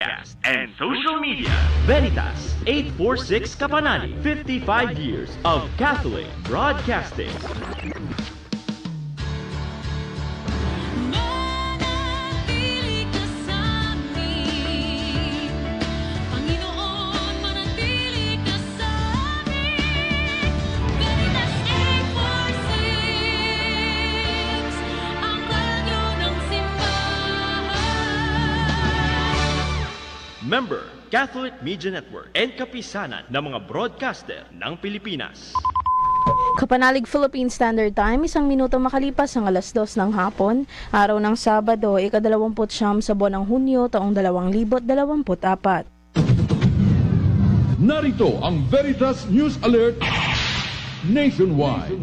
podcast, and social media. Veritas 846 Kapanani, 55 years of Catholic broadcasting. Manatili ka sa amin, Panginoon, manatili ka sa amin. Veritas 846, ang radyo ng simbahan. Member, Catholic Media Network and kapisanan ng mga broadcaster ng Pilipinas. Kapanalig Philippine Standard Time, 1 minuto makalipas ang 2:00 ng hapon, araw ng Sabado, ika-29 sa buwan ng Hunyo, taong 2024. Narito ang Veritas News Alert Nationwide.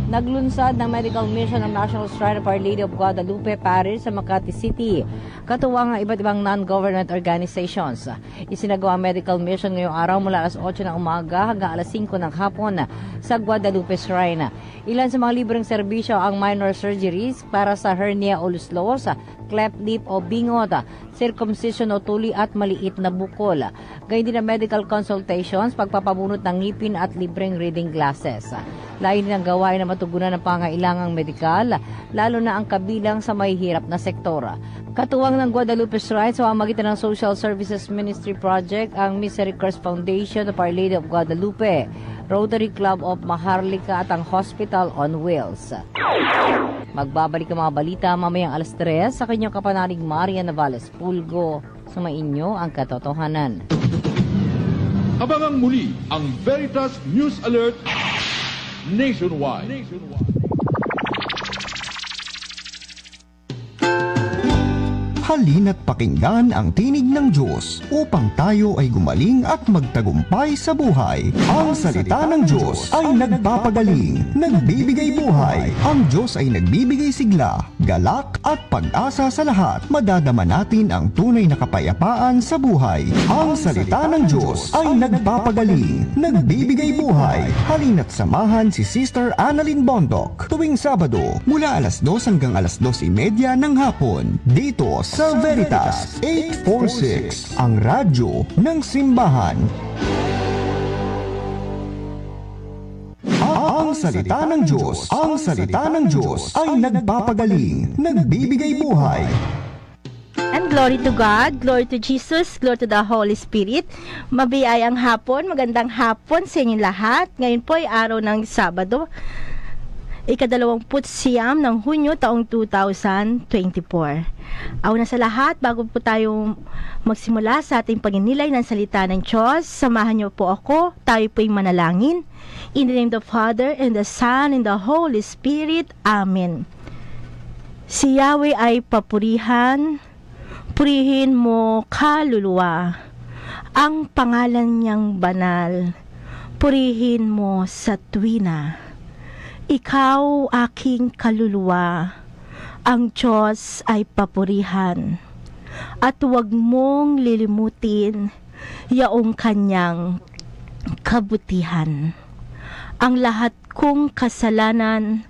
Naglunsad ng medical mission ng National Shrine of Our Lady of Guadalupe Parish sa Makati City, katuwang ang iba't ibang non-government organizations. Isinagawa ang medical mission ngayong araw mula alas 8 ng umaga hanggang alas 5 ng hapon sa Guadalupe Shrine. Ilan sa mga libreng serbisyo ang minor surgeries para sa hernia o luslos, cleft lip o bingot, circumcision o tuli at maliit na bukol. Gayun din ang medical consultations, pagpapabunot ng ngipin at libreng reading glasses. Lain din ang gawain na matugunan ng pangailangang medikal, lalo na ang kabilang sa mahihirap na sektor. Katuwang ng Guadalupe Shrine sa pamamagitan ng Social Services Ministry Project, ang Misericords Foundation of Our Lady of Guadalupe, Rotary Club of Maharlika at ang Hospital on Wheels. Magbabalik ang mga balita mamayang alas 3 sa kanyang kapanalig Maria Navales Pulgo. Sumainyo ang katotohanan. Abangang muli ang Veritas News Alert Nationwide. Halina't pakinggan ang tinig ng Diyos upang tayo ay gumaling at magtagumpay sa buhay. Ang salita ng Diyos ay nagpapagaling, nagbibigay buhay. Ang Diyos ay nagbibigay sigla, galak at pag-asa sa lahat. Madadama natin ang tunay na kapayapaan sa buhay. Ang salita ng Diyos ay nagpapagaling, nagbibigay buhay. Halina't samahan si Sister Annalyn Bondok tuwing Sabado mula alas 2 hanggang alas 2:30 ng hapon dito sa Veritas 846, ang radyo ng simbahan. Ang salita ng Diyos, ang salita ng Diyos ay nagpapagaling, nagbibigay buhay. And glory to God, glory to Jesus, glory to the Holy Spirit. Mabiyayang hapon, magandang hapon sa inyong lahat. Ngayon po ay araw ng Sabado, ika-29 ng Hunyo taong 2024. Una sa lahat, bago po tayo magsimula sa ating pagninilay ng salita ng Diyos, samahan niyo po ako, tayo po'y manalangin. In the name of the Father, and the Son, and the Holy Spirit. Amen. Si Yahweh ay papurihan, purihin mo kaluluwa, ang pangalan niyang banal, purihin mo sa tuwina. Ikaw aking kaluluwa, ang Diyos ay papurihan, at huwag mong lilimutin yaong kanyang kabutihan. Ang lahat kong kasalanan,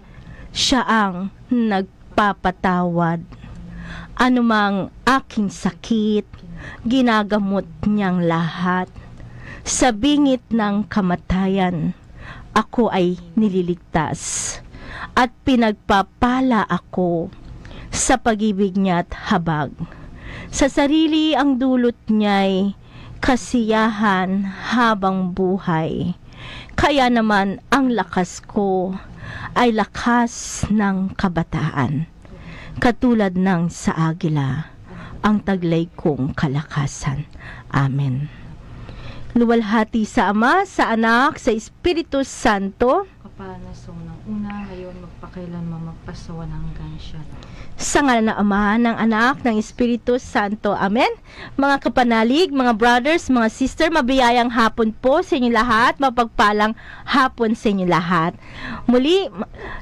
siya ang nagpapatawad. Anumang aking sakit, ginagamot niyang lahat. Sa bingit ng kamatayan, ako ay nililigtas at pinagpapala ako sa pag-ibig niya't habag. Sa sarili ang dulot niya'y kasiyahan habang buhay. Kaya naman ang lakas ko ay lakas ng kabataan. Katulad ng sa agila, ang taglay kong kalakasan. Amen. Luwalhati sa Ama, sa Anak, sa Espiritu Santo. Kapanasong ng una, ngayon magpakailanman magpasawan hanggang siya. Sa ngalan ng Ama, ng Anak, ng Espiritu Santo. Amen. Mga kapanalig, mga brothers, mga sister, mabiyayang hapon po sa inyo lahat, mapagpalang hapon sa inyo lahat. Muli,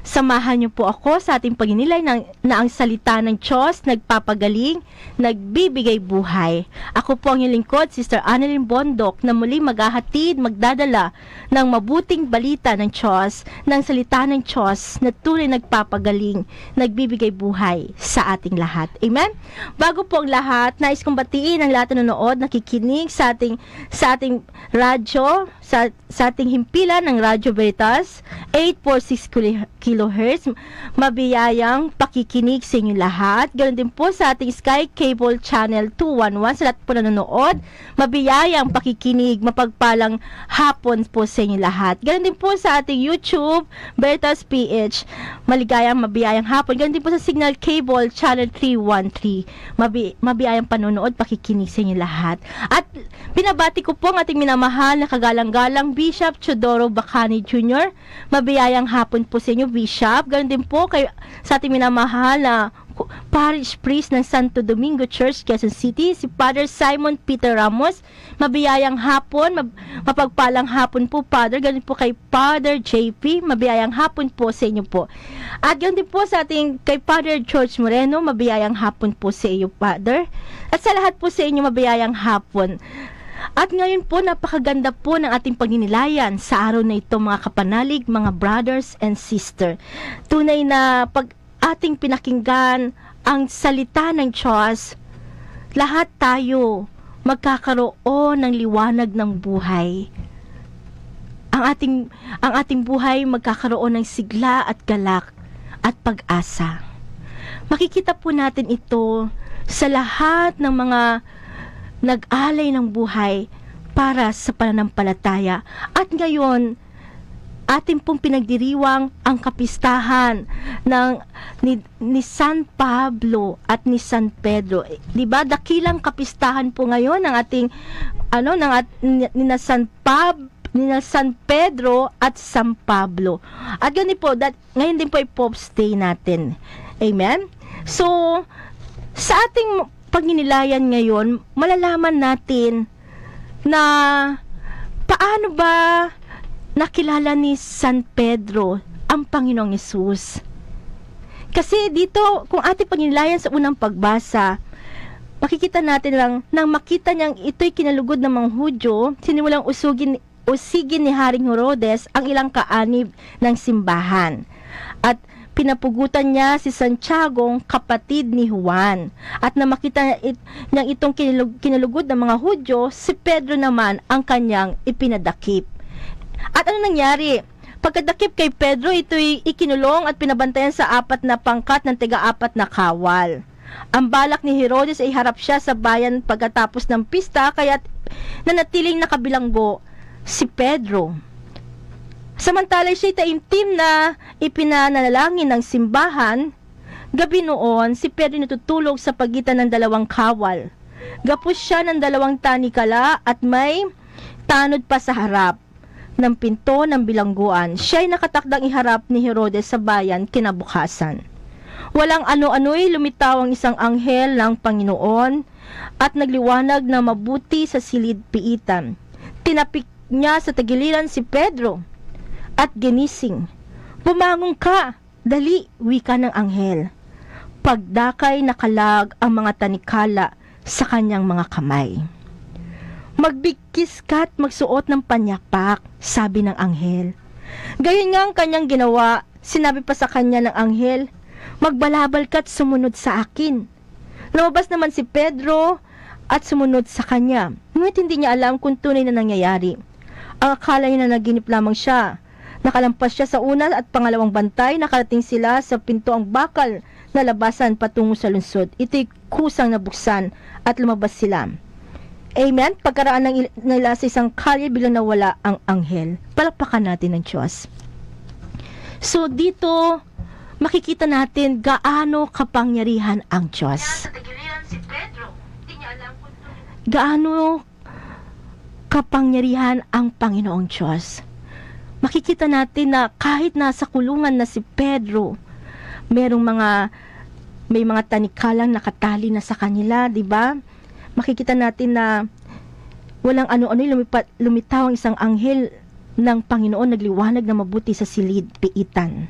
samahan niyo po ako sa ating pagninilay na ang salita ng Diyos, nagpapagaling, nagbibigay buhay. Ako po ang inyong lingkod, Sister Annalyn Bondok, na muli maghahatid, magdadala ng mabuting balita ng Diyos Diyos, ng salita ng Diyos na tunay nagpapagaling, nagbibigay buhay sa ating lahat. Amen? Bago po ang lahat, nais kong batiin ang lahat na nanonood, nakikinig sa ating radyo, sa ating himpilan ng Radyo Veritas, 846 kHz. Mabiyayang pakikinig sa inyo lahat. Ganoon din po sa ating Sky Cable Channel 211, sa lahat po na nanonood, mabiyayang pakikinig, mapagpalang hapon po sa inyo lahat. Ganoon din po sa ating YouTube, Veritas PH, maligayang mabiyayang hapon. Ganoon din po sa Signal Cable Channel 313, mabiyayang panonood, pakikinig sa inyo lahat. At binabati ko po ang ating minamahal na kagalang-galang Bishop Chodoro Bacani Jr. Mabiyayang hapon po sa inyo, Bishop. Ganoon din po sa ating minamahal na Parish Priest ng Santo Domingo Church, Quezon City, si Father Simon Peter Ramos. Mabiyayang hapon, mapagpalang hapon po, Father. Ganun po kay Father JP, mabiyayang hapon po sa inyo po. At ganun din po sa ating kay Father George Moreno, mabiyayang hapon po sa iyo, Father. At sa lahat po sa inyo, mabiyayang hapon. At ngayon po, napakaganda po ng ating pagninilayan sa araw na ito, mga kapanalig, mga brothers and sister. Tunay na pag ating pinakinggan ang salita ng Diyos, lahat tayo magkakaroon ng liwanag ng buhay. Ang ating buhay magkakaroon ng sigla at galak at pag-asa. Makikita po natin ito sa lahat ng mga nag-alay ng buhay para sa pananampalataya. At ngayon, atin pong pinagdiriwang ang kapistahan ni San Pablo at ni San Pedro. 'Di ba? Dakilang kapistahan po ngayon ng ating ni San Pedro at San Pablo. At ganun po, ngayon din po ay Pope's Day natin. Amen? So, sa ating pagninilayan ngayon, malalaman natin na paano ba nakilala ni San Pedro ang Panginoong Hesus. Kasi dito, kung ating pagninilayan sa unang pagbasa, makikita natin lang, nang makita niyang ito'y kinalugod ng mga Hudyo, sinimulang usigin ni Haring Herodes ang ilang kaanib ng simbahan. At pinapugutan niya si Santiago, kapatid ni Juan. At na makita niyang itong kinalugod ng mga Hudyo, si Pedro naman ang kanyang ipinadakip. At ano nangyari? Pagkadakip kay Pedro, ito'y ikinulong at pinabantayan sa 4 na pangkat ng tiga-4 na kawal. Ang balak ni Herodes ay harap siya sa bayan pagkatapos ng pista, kaya't nanatiling nakabilanggo si Pedro. Samantala siya'y taimtim na ipinanalangin ng simbahan. Gabi noon, si Pedro natutulog sa pagitan ng 2 kawal. Gapos siya ng 2 tanikala at may tanod pa sa harap ng pinto ng bilangguan. Siya'y nakatakdang iharap ni Herodes sa bayan kinabukasan. Walang ano-ano'y lumitaw ang isang anghel ng Panginoon at nagliwanag na mabuti sa silid piitan. Tinapik niya sa tagiliran si Pedro at ginising. "Bumangon ka, dali," wika ng anghel. Pagdakay nakalag ang mga tanikala sa kanyang mga kamay. "Magbigkis ka at magsuot ng panyapak," sabi ng anghel. Gayon nga ang kanyang ginawa. Sinabi pa sa kanya ng anghel, "Magbalabal ka at sumunod sa akin." Lumabas naman si Pedro at sumunod sa kanya. Ngunit hindi niya alam kung tunay na nangyayari. Ang akala niya na naginip lamang siya. Nakalampas siya sa una at pangalawang bantay. Nakarating sila sa pinto ang bakal na labasan patungo sa lungsod. Ito'y kusang nabuksan at lumabas sila. Amen? Pagkaraan nila sa isang kalye, bilang nawala ang anghel. Palakpakan natin ng Diyos. So dito, makikita natin gaano kapangyarihan ang Diyos. Gaano kapangyarihan ang Panginoong Diyos. Makikita natin na kahit nasa kulungan na si Pedro, may mga tanikalang nakatali na sa kanila, di ba? Makikita natin na walang ano-ano, lumitaw ang isang anghel ng Panginoon, nagliwanag na mabuti sa silid piitan.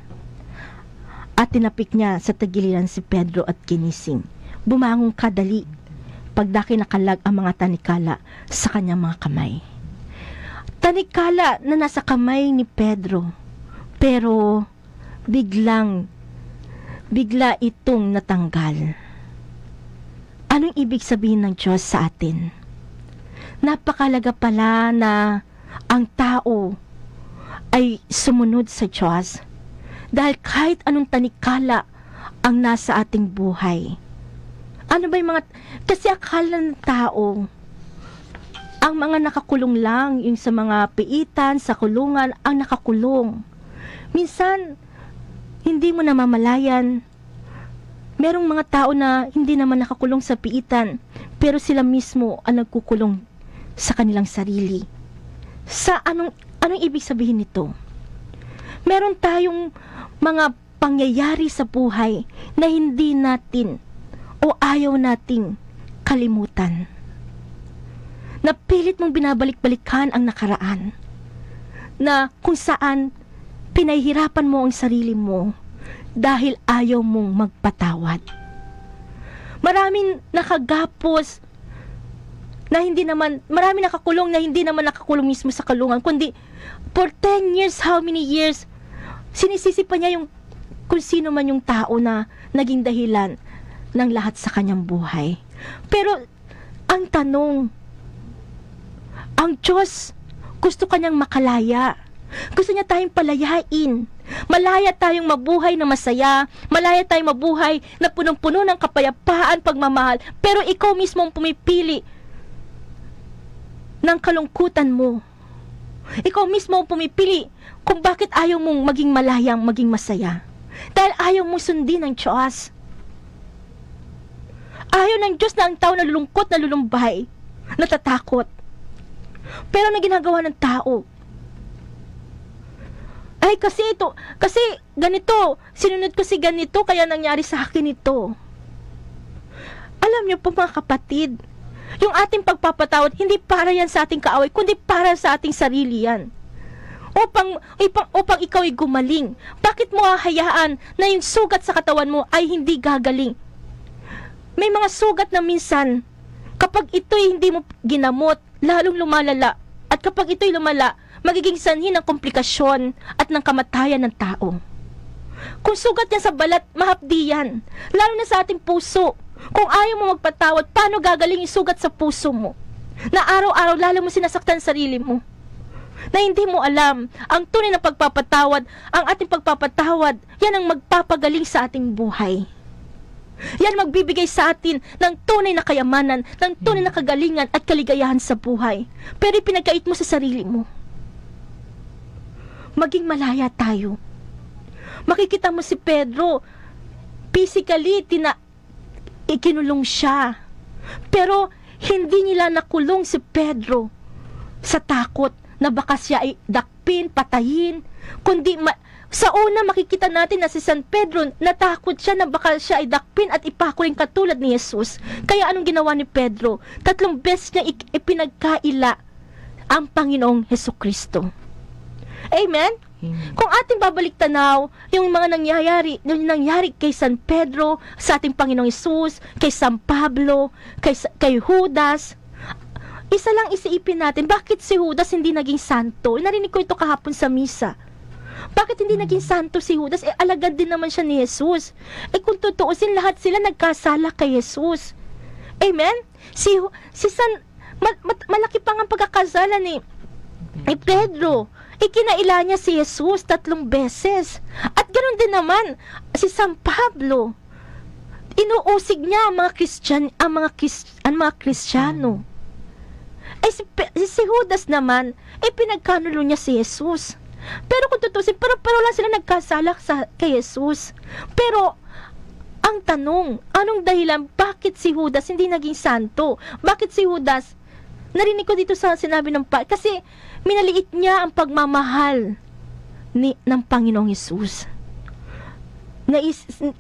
At tinapik niya sa tagiliran si Pedro at ginising. "Bumangon ka, dali." Pagdaki nakalag ang mga tanikala sa kanyang mga kamay. Tanikala na nasa kamay ni Pedro. Pero bigla itong natanggal. Anong ibig sabihin ng Diyos sa atin? Napakalaga pala na ang tao ay sumunod sa Diyos dahil kahit anong tanikala ang nasa ating buhay. Ano ba yung mga... Kasi akala ng tao, ang mga nakakulong lang, yung sa mga piitan, sa kulungan, ang nakakulong. Minsan, hindi mo namamalayan. Merong mga tao na hindi naman nakakulong sa piitan, pero sila mismo ang nagkukulong sa kanilang sarili. Sa anong ibig sabihin nito? Meron tayong mga pangyayari sa buhay na hindi natin o ayaw nating kalimutan. Napilit mong binabalik-balikan ang nakaraan na kung saan pinahihirapan mo ang sarili mo dahil ayaw mong magpatawad. Maraming nakagapos na hindi naman, maraming nakakulong na hindi naman nakakulong mismo sa kulungan, kundi for 10 years, how many years, sinisisi pa niya yung kung sino man yung tao na naging dahilan ng lahat sa kanyang buhay. Pero ang tanong, ang Diyos gusto kanyang makalaya. Gusto niya tayong palayain. Malaya tayong mabuhay na masaya. Malaya tayong mabuhay na punong-puno ng kapayapaan, pagmamahal. Pero ikaw mismo ang pumipili ng kalungkutan mo. Ikaw mismo ang pumipili kung bakit ayaw mong maging malayang, maging masaya. Dahil ayaw mong sundin ang Diyos. Ayaw ng Diyos na ang tao nalulungkot, nalulumbay, natatakot. Pero na ginagawa ng tao, ay kasi ganito, sinunod ko si ganito, kaya nangyari sa akin ito. Alam niyo po mga kapatid, yung ating pagpapatawad, hindi para yan sa ating kaaway, kundi para sa ating sarili yan. Upang ikaw ay gumaling. Bakit mo hahayaan na yung sugat sa katawan mo ay hindi gagaling? May mga sugat na minsan, kapag ito'y hindi mo ginamot, lalong lumalala. At kapag ito'y lumala, magiging sanhi ng komplikasyon at ng kamatayan ng tao. Kung sugat yan sa balat, mahapdi yan. Lalo na sa ating puso. Kung ayaw mo magpatawad, paano gagaling yung sugat sa puso mo? Na araw-araw lalo mo sinasaktan sarili mo. Na hindi mo alam, ang tunay na pagpapatawad, ang ating pagpapatawad, yan ang magpapagaling sa ating buhay. Yan magbibigay sa atin ng tunay na kayamanan, ng tunay na kagalingan at kaligayahan sa buhay. Pero ipinagkait mo sa sarili mo. Maging malaya tayo. Makikita mo si Pedro, physically, ikinulong siya. Pero hindi nila nakulong si Pedro sa takot na baka siya ay dakpin, patayin, kundi sa una makikita natin na si San Pedro natakot siya na baka siya ay dakpin at ipakulin katulad ni Jesus. Kaya anong ginawa ni Pedro? 3 beses niya ipinagkaila ang Panginoong Hesukristo. Amen? Kung ating babalik tanaw yung mga nangyari kay San Pedro, sa ating Panginoong Jesus, kay San Pablo, kay Judas, isa lang isiipin natin, bakit si Judas hindi naging santo? Narinig ko ito kahapon sa misa. Bakit hindi naging santo si Judas? Alagad din naman siya ni Jesus. Kung tutuusin, lahat sila nagkasala kay Jesus. Amen? Malaki pa nga pagkakasala ni Pedro. Ikinaila niya si Jesus 3 beses. At ganoon din naman si San Pablo. Inuusig niya ang mga Kristiyano. Si Judas naman, pinagkanulo niya si Jesus. Pero kung tutusin, pero lang sila nagkasala kay Jesus. Pero ang tanong, anong dahilan bakit si Judas hindi naging santo? Bakit si Judas, narinig ko dito sa sinabi ng kasi minaliit niya ang pagmamahal ng Panginoong Jesus.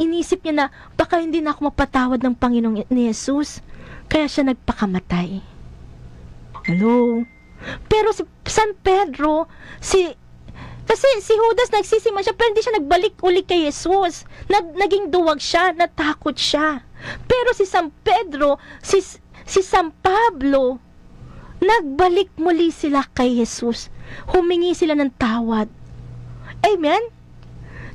Inisip niya na baka hindi na ako mapatawad ng Panginoong ni Jesus, kaya siya nagpakamatay. Hello? Pero si San Pedro, kasi si Judas nagsisiman siya, pero hindi siya nagbalik uli kay Jesus. Naging duwag siya, natakot siya. Pero si San Pedro, si San Pablo, nagbalik muli sila kay Jesus. Humingi sila ng tawad. Amen?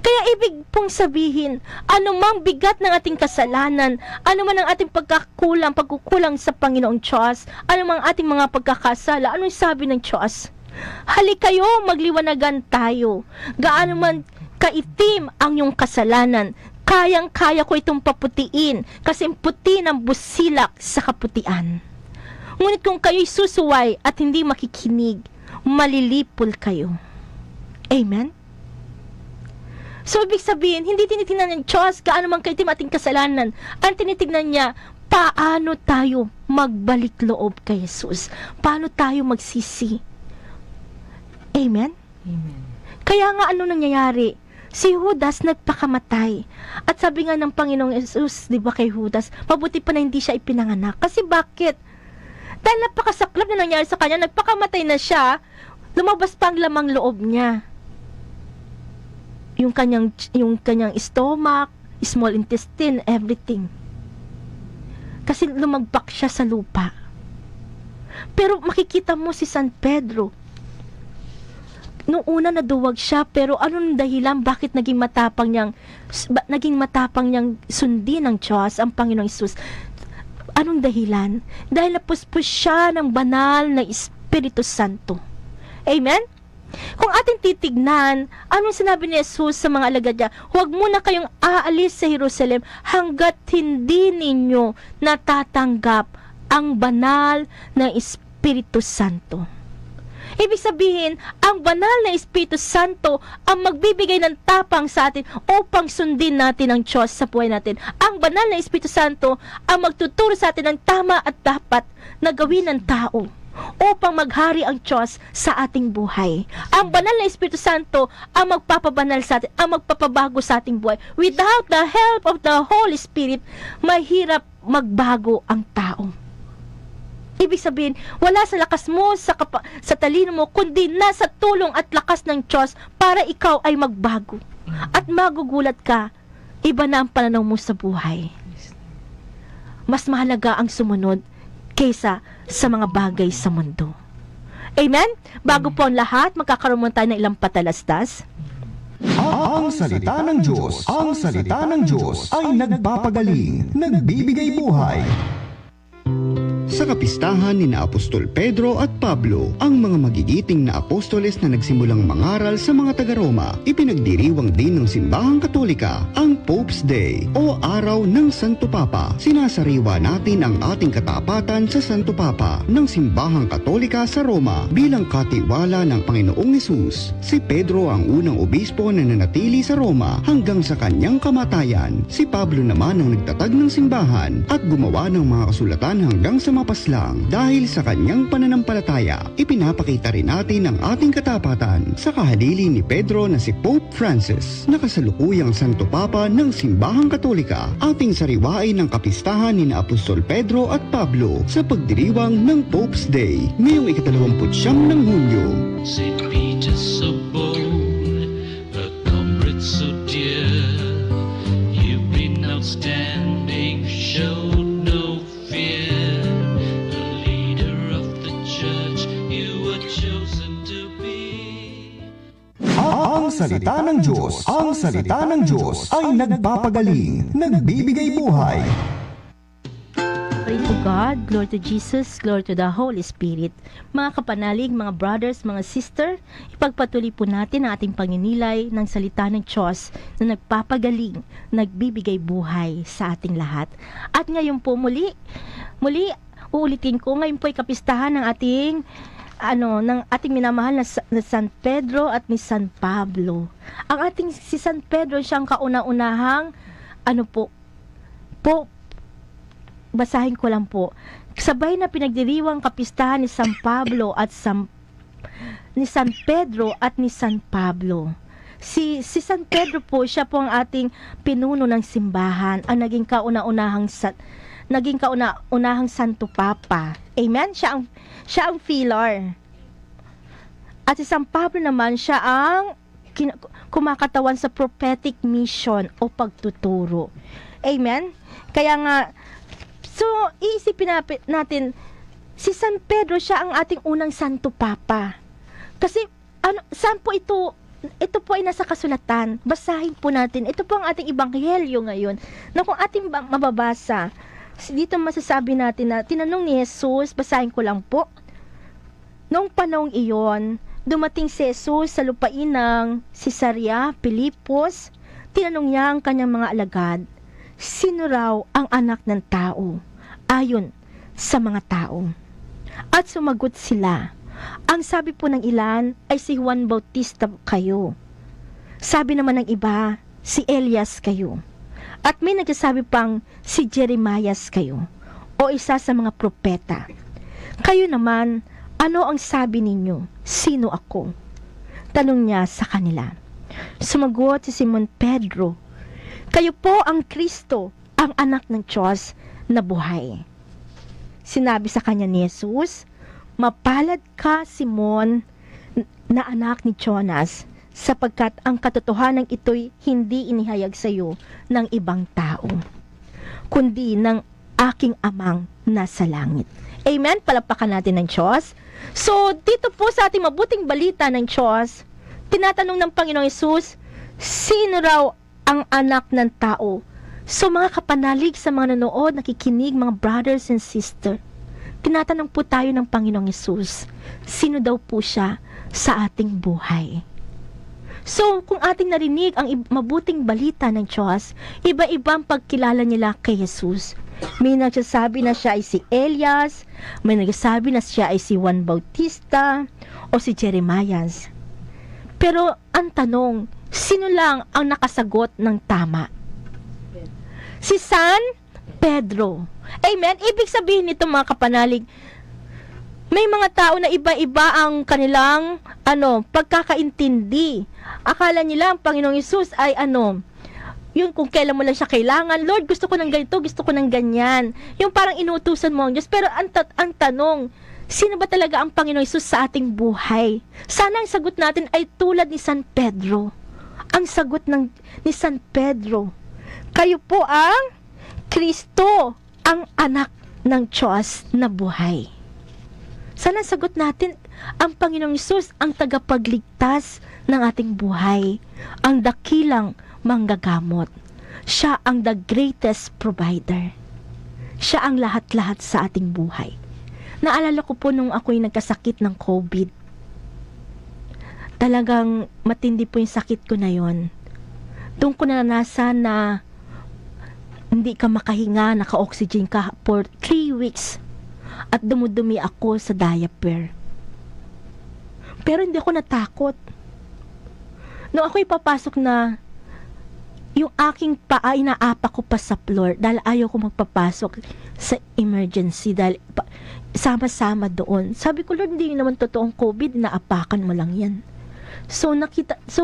Kaya ibig pong sabihin, anumang bigat ng ating kasalanan, anuman ang ating pagkukulang sa Panginoong Diyos, anumang ating mga pagkakasala, anong sabi ng Diyos? Halikayo, magliwanagan tayo. Gaano man kaitim ang iyong kasalanan, kayang-kaya ko itong paputiin, kasi puti ng busilak sa kaputian. Ngunit kung kayo'y susuway at hindi makikinig, malilipol kayo. Amen? So, ibig sabihin, hindi tinitingnan ng Diyos gaano man kaitim ating kasalanan. Ang tinitingnan niya, paano tayo magbalik loob kay Jesus? Paano tayo magsisi? Amen? Amen. Kaya nga ano nangyayari? Si Judas nagpakamatay. At sabi nga ng Panginoong Jesus, di ba kay Judas, mabuti pa na hindi siya ipinanganak. Kasi bakit? Dahil napakasaklap na nangyari sa kanya, nagpakamatay na siya, lumabas pa ang lamang loob niya. Yung kanyang stomach, small intestine, everything. Kasi lumagpak siya sa lupa. Pero makikita mo si San Pedro. Noong una naduwag siya, pero anong dahilan bakit naging matapang niyang sundin ng Diyos, ang Panginoong Hesus? Anong dahilan? Dahil napuspos siya ng banal na Espiritu Santo. Amen? Kung ating titignan, anong sinabi ni Jesus sa mga alagad niya? Huwag muna kayong aalis sa Jerusalem hanggat hindi ninyo natatanggap ang banal na Espiritu Santo. Ibig sabihin, ang banal na Espiritu Santo ang magbibigay ng tapang sa atin upang sundin natin ang Diyos sa buhay natin. Ang banal na Espiritu Santo ang magtuturo sa atin ng tama at dapat na gawin ng tao upang maghari ang Diyos sa ating buhay. Ang banal na Espiritu Santo ang magpapabanal sa atin, ang magpapabago sa ating buhay. Without the help of the Holy Spirit, mahirap magbago ang tao. Ibig sabihin, wala sa lakas mo, sa talino mo, kundi nasa tulong at lakas ng Diyos para ikaw ay magbago. At magugulat ka, iba na ang pananaw mo sa buhay. Mas mahalaga ang sumunod kaysa sa mga bagay sa mundo. Amen? Bago po ang lahat, magkakaroon muna tayo ng ilang patalastas. Ang salita ng Diyos, ang salita ng Diyos ay nagpapagaling, nagbibigay buhay. Sa kapistahan ni na Apostol Pedro at Pablo, ang mga magigiting na apostoles na nagsimulang mangaral sa mga taga-Roma, ipinagdiriwang din ng Simbahang Katolika ang Pope's Day o Araw ng Santo Papa. Sinasariwa natin ang ating katapatan sa Santo Papa ng Simbahang Katolika sa Roma bilang katiwala ng Panginoong Hesus. Si Pedro ang unang obispo na nanatili sa Roma hanggang sa kanyang kamatayan. Si Pablo naman ang nagtatag ng simbahan at gumawa ng mga kasulatan hanggang sa mapaslang. Dahil sa kanyang pananampalataya, ipinapakita rin natin ang ating katapatan sa kahalili ni Pedro na si Pope Francis na kasalukuyang Santo Papa ng Simbahang Katolika. Ating sariwain ng kapistahan ni na Apostol Pedro at Pablo sa pagdiriwang ng Pope's Day ngayong 29 ng Hunyo. St. Peter so bold, a comrade so dear, you've been outstanding, showed no fear. The leader of the church, you were chosen to be. Ang salita ng Diyos, ang salita ng Diyos ay nagpapagaling, nagbibigay buhay. Glory to God, glory to Jesus, glory to the Holy Spirit. Mga kapanalig, mga brothers, mga sister, ipagpatuloy po natin ang ating panginilay ng salita ng Diyos na nagpapagaling, nagbibigay buhay sa ating lahat. At ngayon po muli, uulitin ko, ngayon po ay kapistahan ng ating minamahal na San Pedro at ni San Pablo. Ang ating si San Pedro, siyang kauna-unahang basahin ko lang po. Sabay na pinagdiriwang kapistahan ni San Pablo at ni San Pedro at ni San Pablo. Si San Pedro po, siya po ang ating pinuno ng simbahan, ang naging kauna-unahang Santo Papa. Amen? Siya ang pillar. At si San Pablo naman, siya ang kumakatawan sa prophetic mission o pagtuturo. Amen? Kaya nga, so, iisipin natin, si San Pedro, siya ang ating unang Santo Papa. Kasi, saan po ito ito po ay nasa kasulatan. Basahin po natin. Ito po ang ating ebanghelyo ngayon. Na kung ating mababasa, dito masasabi natin na tinanong ni Jesus, basahin ko lang po. Noong panahong iyon, dumating si Jesus sa lupain ng Cesarea Pilipos. Tinanong niya ang kanyang mga alagad, sino raw ang anak ng tao ayon sa mga tao? At sumagot sila, ang sabi po ng ilan ay si Juan Bautista kayo. Sabi naman ng iba, si Elias kayo. At may nagsasabi pang si Jeremias kayo o isa sa mga propeta. Kayo naman, ano ang sabi ninyo? Sino ako? Tanong niya sa kanila. Sumagot si Simon Pedro, kayo po ang Kristo, ang anak ng Diyos na buhay. Sinabi sa kanya ni Jesus, mapalad ka, Simon, na anak ni Jonas, sapagkat ang katotohanan ito'y hindi inihayag sa iyo ng ibang tao, kundi ng aking amang nasa langit. Amen? Palapakan natin ng Diyos. So, dito po sa ating mabuting balita ng Diyos, tinatanong ng Panginoong Hesus, sino raw ang anak ng tao? So, mga kapanalig sa mga nanood, nakikinig, mga brothers and sisters, tinatanong po tayo ng Panginoong Hesus, sino daw po siya sa ating buhay? So, kung ating narinig ang mabuting balita ng Diyos, iba-ibang pagkilala nila kay Jesus. May nagsasabi na siya ay si Elias, may nagsasabi na siya ay si Juan Bautista, o si Jeremias. Pero, ang tanong, sino lang ang nakasagot ng tama? Si San Pedro. Amen? Ibig sabihin nito mga kapanalig, may mga tao na iba-iba ang kanilang pagkakaintindi. Akala nila ang Panginoong Hesus ay yung kung kailan mo lang siya kailangan, Lord, gusto ko ng ganito, gusto ko ng ganyan. Yung parang inuutusan mo ang Diyos. Pero ang tanong, sino ba talaga ang Panginoong Hesus sa ating buhay? Sana ang sagot natin ay tulad ni San Pedro. Ang sagot ni San Pedro, kayo po ang Kristo, ang anak ng Diyos na buhay. Sana sagot natin, ang Panginoong Hesus ang tagapagligtas ng ating buhay, ang dakilang manggagamot. Siya ang the greatest provider. Siya ang lahat-lahat sa ating buhay. Naalala ko po nung ako'y nagkasakit ng COVID. Talagang matindi po yung sakit ko na yon. Doon ko naranasan na hindi ka makahinga, naka-oxygen ka for 3 weeks. At dumudumi ako sa diaper. Pero hindi ako natakot. Nung ako'y papasok na, yung aking paa inaapa ko pa sa floor dahil ayaw ko magpapasok sa emergency dahil sama-sama doon. Sabi ko, Lord, hindi naman totoong COVID, inaapakan mo lang yan. So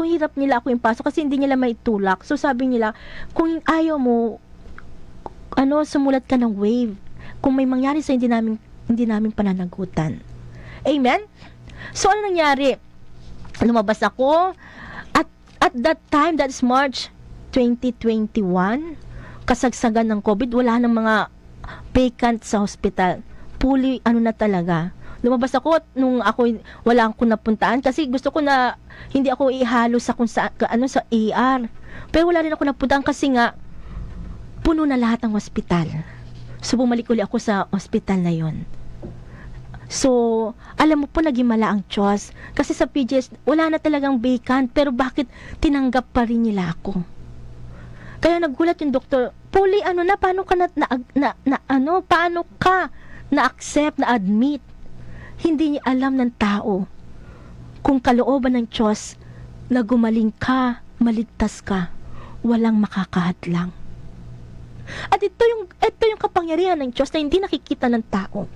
hirap nila ako yung pasok kasi hindi nila maitulak. So sabi nila, kung ayaw mo, sumulat ka ng wave. Kung may mangyari sa hindi namin pananagutan. Amen? So, ano nangyari? Lumabas ako. At that time, that's March 2021, kasagsagan ng COVID, wala nang mga vacant sa hospital. Fully, na talaga. Lumabas ako nung wala akong napuntaan kasi gusto ko na hindi ako ihalo sa sa ER. Pero wala rin ako napuntaan kasi nga puno na lahat ng hospital. So, bumalik uli ako sa hospital na yon. So, alam mo po, nagimala ang Diyos. Kasi sa PGS, wala na talagang vacant. Pero bakit tinanggap pa rin nila ako? Kaya nagulat yung doktor, Puli, paano ka paano ka na-accept, na-admit? Hindi niya alam ng tao kung kalooban ng Diyos na gumaling ka, maligtas ka, walang makakahadlang. At ito yung kapangyarihan ng Diyos na hindi nakikita ng tao.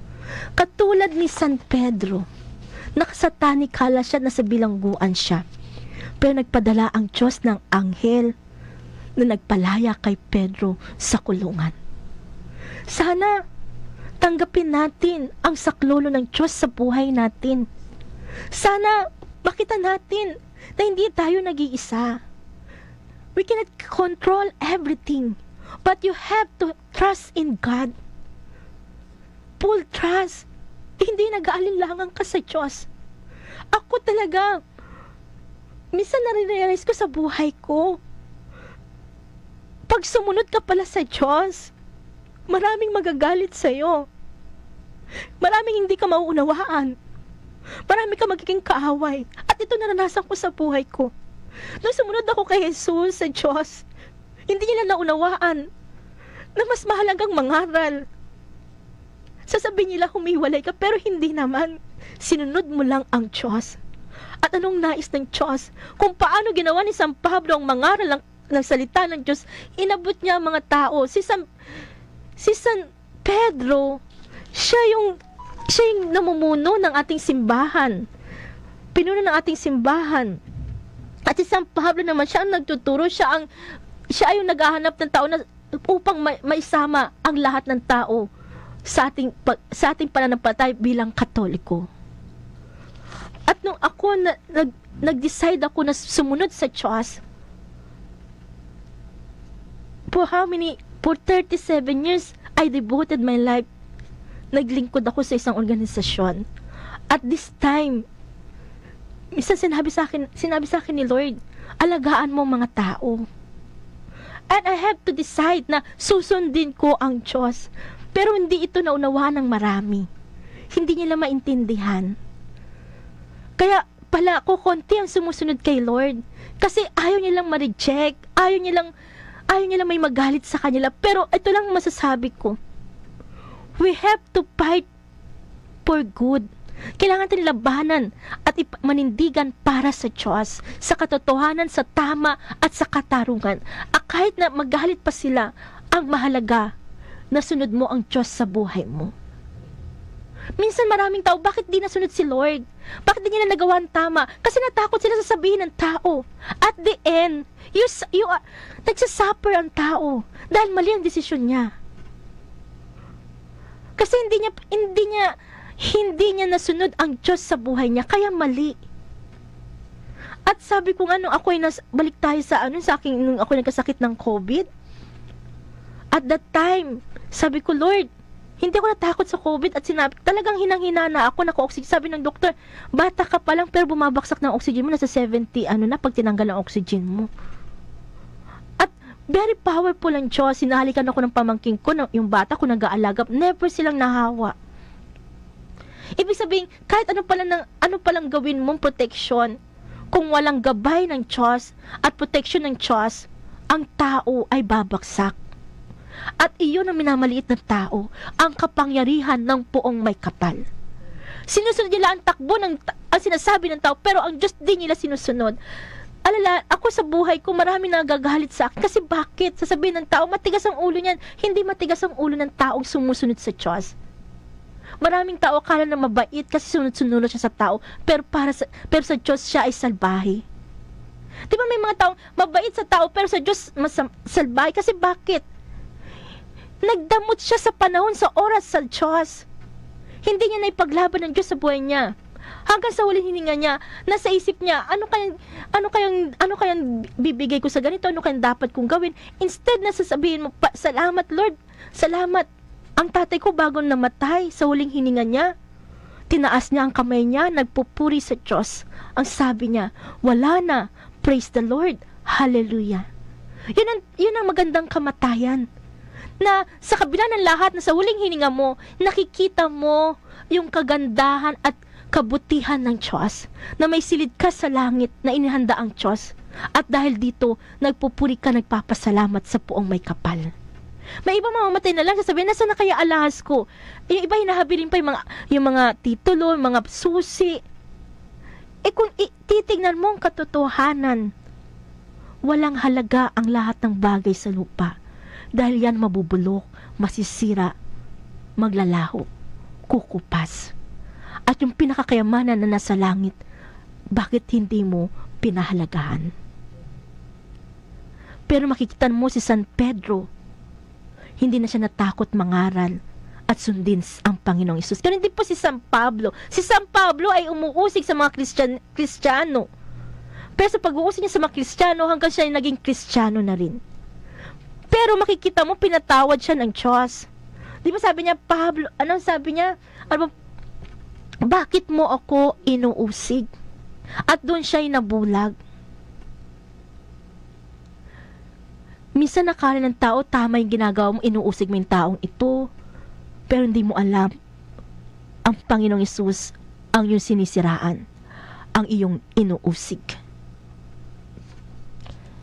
Katulad ni San Pedro, nakasatani kala siya, nasa bilangguan siya. Pero nagpadala ang Diyos ng anghel na nagpalaya kay Pedro sa kulungan. Sana tanggapin natin ang saklolo ng Diyos sa buhay natin. Sana makita natin na hindi tayo nag-iisa. We cannot control everything. But you have to trust in God. Full trust. Hindi nag-aalinlangan ka sa Diyos. Ako talaga, minsan nare-realize ko sa buhay ko, pag sumunod ka pala sa Diyos, maraming magagalit sa'yo. Maraming hindi ka mauunawaan. Marami ka magiging kaaway. At ito naranasan ko sa buhay ko. Nung sumunod ako kay Jesus sa Diyos, hindi nila naunawaan na mas mahalagang mangaral. Sasabihin nila humiwalay ka, pero hindi naman. Sinunod mo lang ang Diyos. At anong nais ng Diyos? Kung paano ginawa ni San Pablo ang mangaral ng salita ng Diyos, inabot niya ang mga tao. Si San Pedro, siya yung namumuno ng ating simbahan. Pinuno ng ating simbahan. At si San Pablo naman, siya ang nagtuturo, siya ay yung naghahanap ng tao na upang maisama ang lahat ng tao sa ating pananampalataya bilang Katoliko. At nung ako nag-decide ako na sumunod sa Diyos, for 37 years, I devoted my life. Naglingkod ako sa isang organisasyon. At this time, minsan sinabi sa akin ni Lord, alagaan mo mga tao. And I have to decide na susundin ko ang Diyos. Pero hindi ito naunawaan ng marami. Hindi nila maintindihan. Kaya pala ako konti ang sumusunod kay Lord. Kasi ayaw nilang ma-reject. Ayaw nilang may magalit sa kanila. Pero ito lang masasabi ko. We have to fight for good. Kailangan natin labanan at manindigan para sa Diyos, sa katotohanan, sa tama at sa katarungan. At kahit na magalit pa sila, ang mahalaga, nasunod mo ang Diyos sa buhay mo. Minsan maraming tao, bakit di nasunod si Lord? Bakit di nila nagawa ang tama? Kasi natakot sila sa sabihin ng tao. At the end, nagsasuffer ang tao dahil mali ang desisyon niya. Kasi hindi niya nasunod ang Diyos sa buhay niya, kaya mali. At sabi ko nga, nung balik tayo sa nung ako nagkasakit ng COVID, at that time, sabi ko, Lord, hindi ako natakot sa COVID at sinabi, talagang hinang-hina na ako, naka-oxygen. Sabi ng doktor, bata ka pa lang pero bumabaksak ng oxygen mo, nasa 70, pag tinanggal ang oxygen mo. At very powerful ang Diyos. Sinahalikan ako ng pamangking ko, yung bata ko nag-aalaga, never silang nahawa. Ibig sabihin, kahit ano palang gawin mong protection, kung walang gabay ng Diyos at protection ng Diyos, ang tao ay babaksak. At iyon ang minamaliit ng tao, ang kapangyarihan ng poong may kapal. Sinusunod nila ang takbo ang sinasabi ng tao, pero ang Diyos din nila sinusunod. Alala, ako sa buhay ko, marami nagagalit sa akin. Kasi bakit? Sasabihin ng tao, matigas ang ulo niyan. Hindi matigas ang ulo ng taong sumusunod sa Diyos. Maraming tao akala na mabait kasi sunod-sunod siya sa tao, pero sa Diyos siya ay salbahe. Di ba may mga taong mabait sa tao pero sa Diyos salbahe? Kasi bakit? Nagdamot siya sa panahon, sa oras sa Diyos. Hindi niya naipaglaban ng Diyos sa buhay niya. Hanggang sa huling hininga niya, nasa isip niya, ano kayang bibigay ko sa ganito? Ano kayang dapat kong gawin? Instead na sasabihin mo, salamat Lord, salamat. Ang tatay ko bago namatay, sa huling hininga niya, tinaas niya ang kamay niya, nagpupuri sa Diyos. Ang sabi niya, wala na, praise the Lord, hallelujah. Yun ang magandang kamatayan. Na sa kabila ng lahat, na sa huling hininga mo, nakikita mo yung kagandahan at kabutihan ng Diyos, na may silid ka sa langit na inihanda ang Diyos. At dahil dito, nagpupuri ka, nagpapasalamat sa poong may kapal. May iba mamamatay na lang, sasabihin, nasa na kaya alahas ko? Yung iba hinahabilin pa yung mga titulo, yung mga susi. Kung titignan mo ang katotohanan, walang halaga ang lahat ng bagay sa lupa. Dahil yan mabubulok, masisira, maglalaho, kukupas. At yung pinakakayamanan na nasa langit, bakit hindi mo pinahalagahan? Pero makikita mo si San Pedro, hindi na siya natakot mangaral at sundin ang Panginoong Hesus. Pero hindi po si San Pablo. Si San Pablo ay umuusig sa mga Kristiyano. Pero sa pag-uusig niya sa mga Kristiyano, hanggang siya ay naging Kristiyano na rin. Pero makikita mo, pinatawad siya ng Diyos. Di ba sabi niya, Pablo, anong sabi niya? Bakit mo ako inuusig? At doon siya ay nabulag. Minsan nakala ng tao, tama yung ginagawa mo, inuusig mo yung taong ito. Pero hindi mo alam, ang Panginoong Hesus ang iyong sinisiraan, ang iyong inuusig.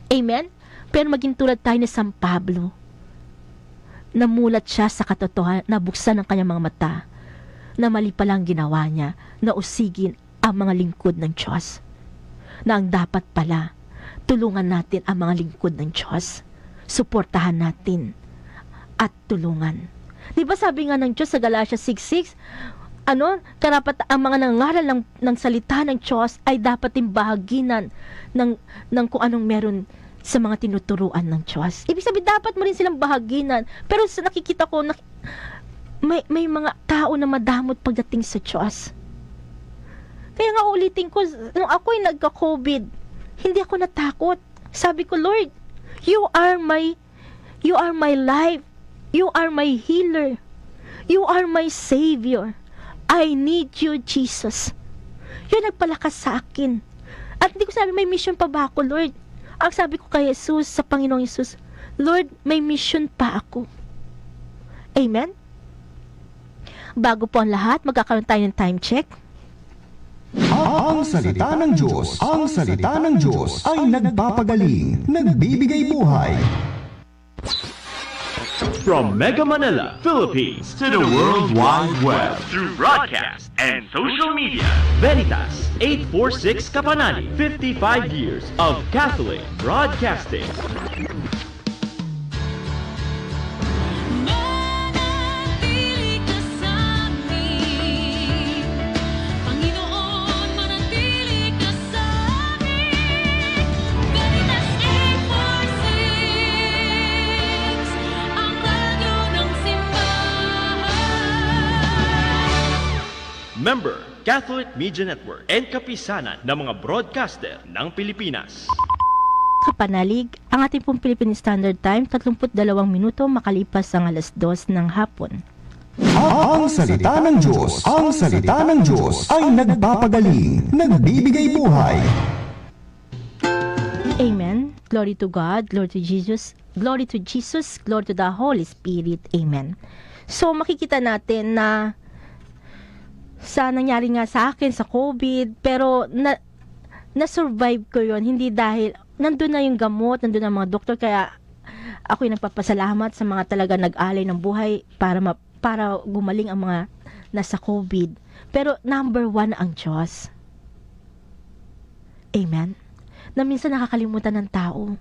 Amen? Pero maging tulad tayo ni San Pablo, namulat siya sa katotohanan, nabuksan ang kanyang mga mata, na mali palang ginawa niya, na usigin ang mga lingkod ng Diyos. Na ang dapat pala, tulungan natin ang mga lingkod ng Diyos. Suportahan natin at tulungan. Di ba sabi nga ng Diyos sa Galatia 6:6, karapat ang mga nangaral ng salita ng Diyos ay dapat imbahaginan ng kung anong meron sa mga tinuturuan ng Diyos. Ibig sabihin, dapat mo rin silang bahaginan. Pero sa nakikita ko, may mga tao na madamot pagdating sa Diyos. Kaya nga ulitin ko, nung ako'y nagka-COVID, hindi ako natakot. Sabi ko, Lord, You are my life. You are my healer. You are my Savior. I need you, Jesus. Yun nagpalakas sa akin. At hindi ko sabi, may mission pa ba ako, Lord? Ang sabi ko kay Jesus, sa Panginoong Jesus, Lord, may mission pa ako. Amen? Bago po ang lahat, magkakaroon tayo ng time check. Ang salita ng Diyos, ang salita ng Diyos ay nagpapagaling, nagbibigay buhay. From Mega Manila, Philippines, to the World Wide Web, through broadcast and social media, Veritas 846 Kapanani, 55 years of Catholic Broadcasting. Manatili ka sa amin, Panginoon, manatili ka sa amin. Veritas 846, ang radyo ng simbahan. Member, Catholic Media Network and kapisanan ng mga broadcaster ng Pilipinas. Kapanalig, ang ating pong Philippine Standard Time, 32 minuto makalipas ang 2:00 ng hapon. Ang salita ng Diyos, ang salita ng Diyos ay nagpapagaling, nagbibigay buhay. Amen. Glory to God, glory to Jesus, glory to Jesus, glory to the Holy Spirit. Amen. So makikita natin na sa nangyari nga sa akin sa COVID, pero na-survive ko yon, hindi dahil nandun na yung gamot, nandun na mga doktor, kaya ako'y nagpapasalamat sa mga talaga nag-alay ng buhay para gumaling ang mga nasa COVID. Pero number 1 ang Diyos. Amen. Na minsan nakakalimutan ng tao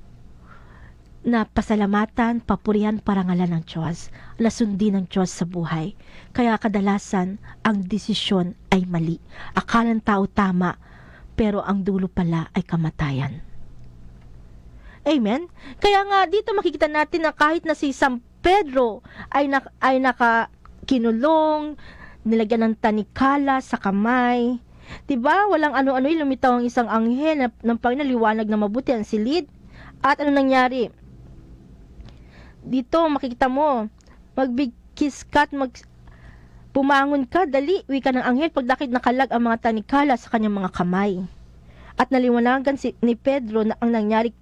na pasalamatan, papurihan, parangalan ng Diyos, lasundin ng Diyos sa buhay. Kaya kadalasan, ang desisyon ay mali. Akala ng tao tama, pero ang dulo pala ay kamatayan. Amen? Kaya nga dito makikita natin na kahit na si San Pedro ay nakakinulong, nilagyan ng tanikala sa kamay. Diba? Walang ano-ano, lumitaw ang isang anghel ng Panginoon, liwanag na mabuti ang silid. At ano nangyari? Dito makikita mo, magbigkis ka at bumangon ka, dali, wika ng anghel, pagdakit nakalag ang mga tanikala sa kanyang mga kamay. At naliwanagan ni Pedro na ang nangyari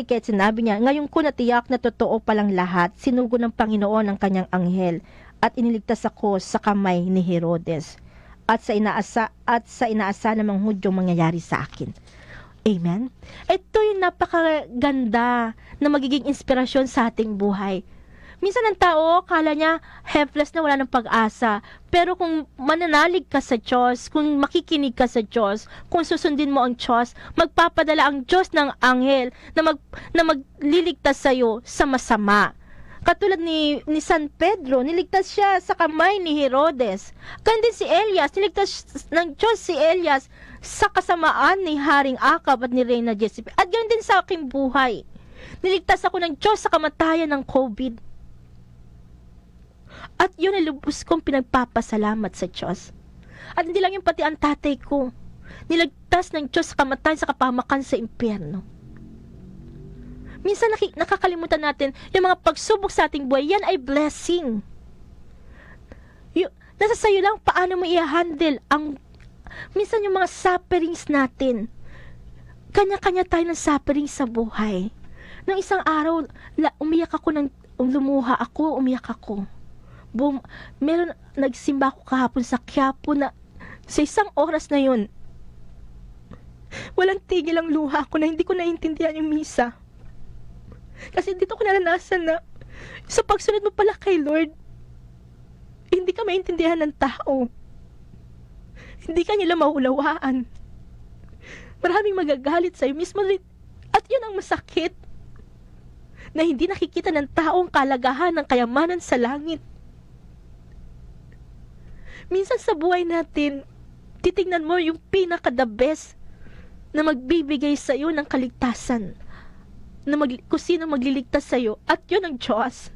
kahit sinabi niya, ngayon ko natiyak na totoo palang lahat, sinugo ng Panginoon ang kanyang anghel at iniligtas ako sa kamay ni Herodes at sa inaasa ng mga Hudyong mangyayari sa akin. Amen? Ito yung napakaganda na magiging inspirasyon sa ating buhay. Minsan ang tao, kala niya helpless na, wala ng pag-asa. Pero kung mananalig ka sa Diyos, kung makikinig ka sa Diyos, kung susundin mo ang Diyos, magpapadala ang Diyos ng anghel na magliligtas sa iyo sa masama. Katulad ni San Pedro, niligtas siya sa kamay ni Herodes. Ganun din si Elias, niligtas ng Diyos si Elias sa kasamaan ni Haring Akab at ni Reyna Jezebel. At ganun din sa aking buhay. Niligtas ako ng Diyos sa kamatayan ng COVID. At yun ay lubos kong pinagpapasalamat sa Diyos. At hindi lang yung pati ang tatay ko. Niligtas ng Diyos sa kamatayan, sa kapahamakan sa impyerno. Minsan nakakalimutan natin yung mga pagsubok sa ating buhay, yan ay blessing. Nasa sayo lang paano mo i-handle minsan yung mga sufferings natin. Kanya-kanya tayo ng suffering sa buhay. Nung isang araw, umiyak ako lumuha ako, umiyak ako. Nagsimba ako kahapon sa Quiapo na sa isang oras na yun, walang tigil ang luha ko na hindi ko naiintindihan yung misa. Kasi dito ko naranasan na sa pagsunod mo pala kay Lord, hindi ka maintindihan ng tao. Hindi ka nila maulawaan. Maraming magagalit sa'yo mismo rin. At yun ang masakit. Na hindi nakikita ng tao ang kalagahan ng kayamanan sa langit. Minsan sa buhay natin, titingnan mo yung pinaka-the best na magbibigay sa'yo ng kaligtasan. Kung sino magliligtas sa'yo. At yun ang Diyos.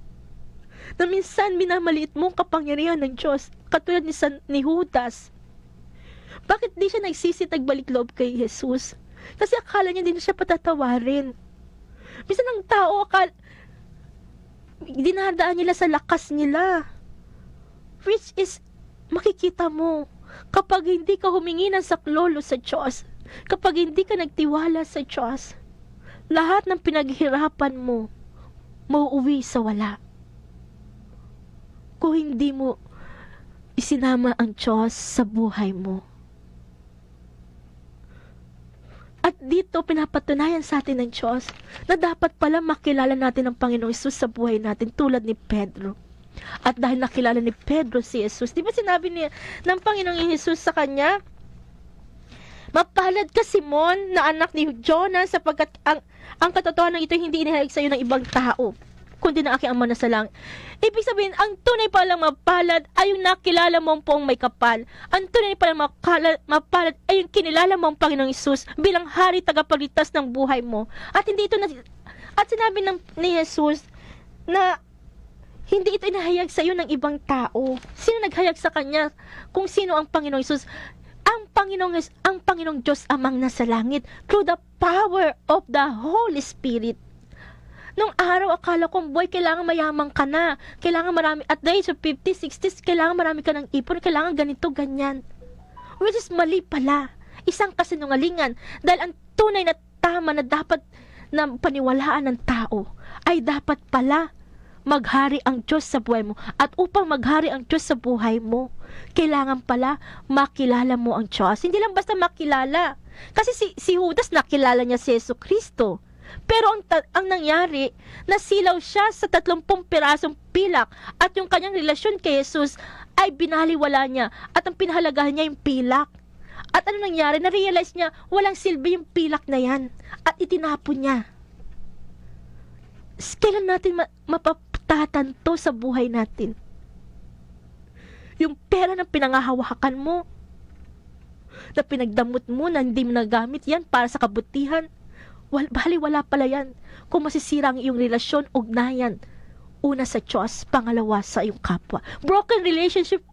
Na minsan minamaliit mo ang kapangyarihan ng Diyos. Katulad ni Judas. Bakit di siya nagsisitagbalik loob kay Jesus? Kasi akala niya din siya patatawarin. Minsan ang tao dinadaan nila sa lakas nila. Which is, makikita mo, kapag hindi ka humingi ng saklolo sa Diyos, kapag hindi ka nagtiwala sa Diyos, lahat ng pinaghirapan mo, mauuwi sa wala. Kung hindi mo isinama ang Diyos sa buhay mo. At dito, pinapatunayan sa atin ng Diyos na dapat pala makilala natin ang Panginoong Hesus sa buhay natin tulad ni Pedro. At dahil nakilala ni Pedro si Jesus, di ba sinabi ng Panginoong Hesus sa kanya, mapalad ka Simon na anak ni Jonas sapagkat ang katotohanan ito hindi inihayag sa iyo ng ibang tao, kundi ng aking Ama na sa langit. Ibig sabihin, ang tunay palang mapalad ay yung nakilala mo pong may kapal. Ang tunay palang mapalad ay yung kinilala mo ang Panginoong Hesus bilang hari tagapagligtas ng buhay mo. At hindi ito at sinabi ni Jesus na hindi ito inahayag sa iyo ng ibang tao. Sino naghayag sa kanya kung sino ang Panginoong Hesus? Ang Panginoong Diyos amang nasa langit through the power of the Holy Spirit. Nung araw, akala ko, boy, kailangan mayaman ka na. Kailangan marami, at the age of 50, 60s, kailangan marami ka ng ipon. Kailangan ganito, ganyan. Which is mali pala. Isang kasinungalingan. Dahil ang tunay na tama na dapat na paniwalaan ng tao ay dapat pala maghari ang Diyos sa buhay mo. At upang maghari ang Diyos sa buhay mo, kailangan pala makilala mo ang Diyos. Hindi lang basta makilala. Kasi si Judas nakilala niya si Jesucristo. Pero ang nangyari, nasilaw siya sa 30 pirasong pilak at yung kanyang relasyon kay Jesus ay binaliwala niya at ang pinahalagahan niya yung pilak. At ano nangyari? Na-realize niya walang silbi yung pilak na yan at itinapon niya. Kailan natin mapatatanto sa buhay natin? Yung pera na pinangahawakan mo, na pinagdamot mo na hindi mo nagamit yan para sa kabutihan, wala pala yan. Kung masisira ang iyong relasyon, ugnayan. Una sa Diyos, pangalawa sa iyong kapwa. Broken relationship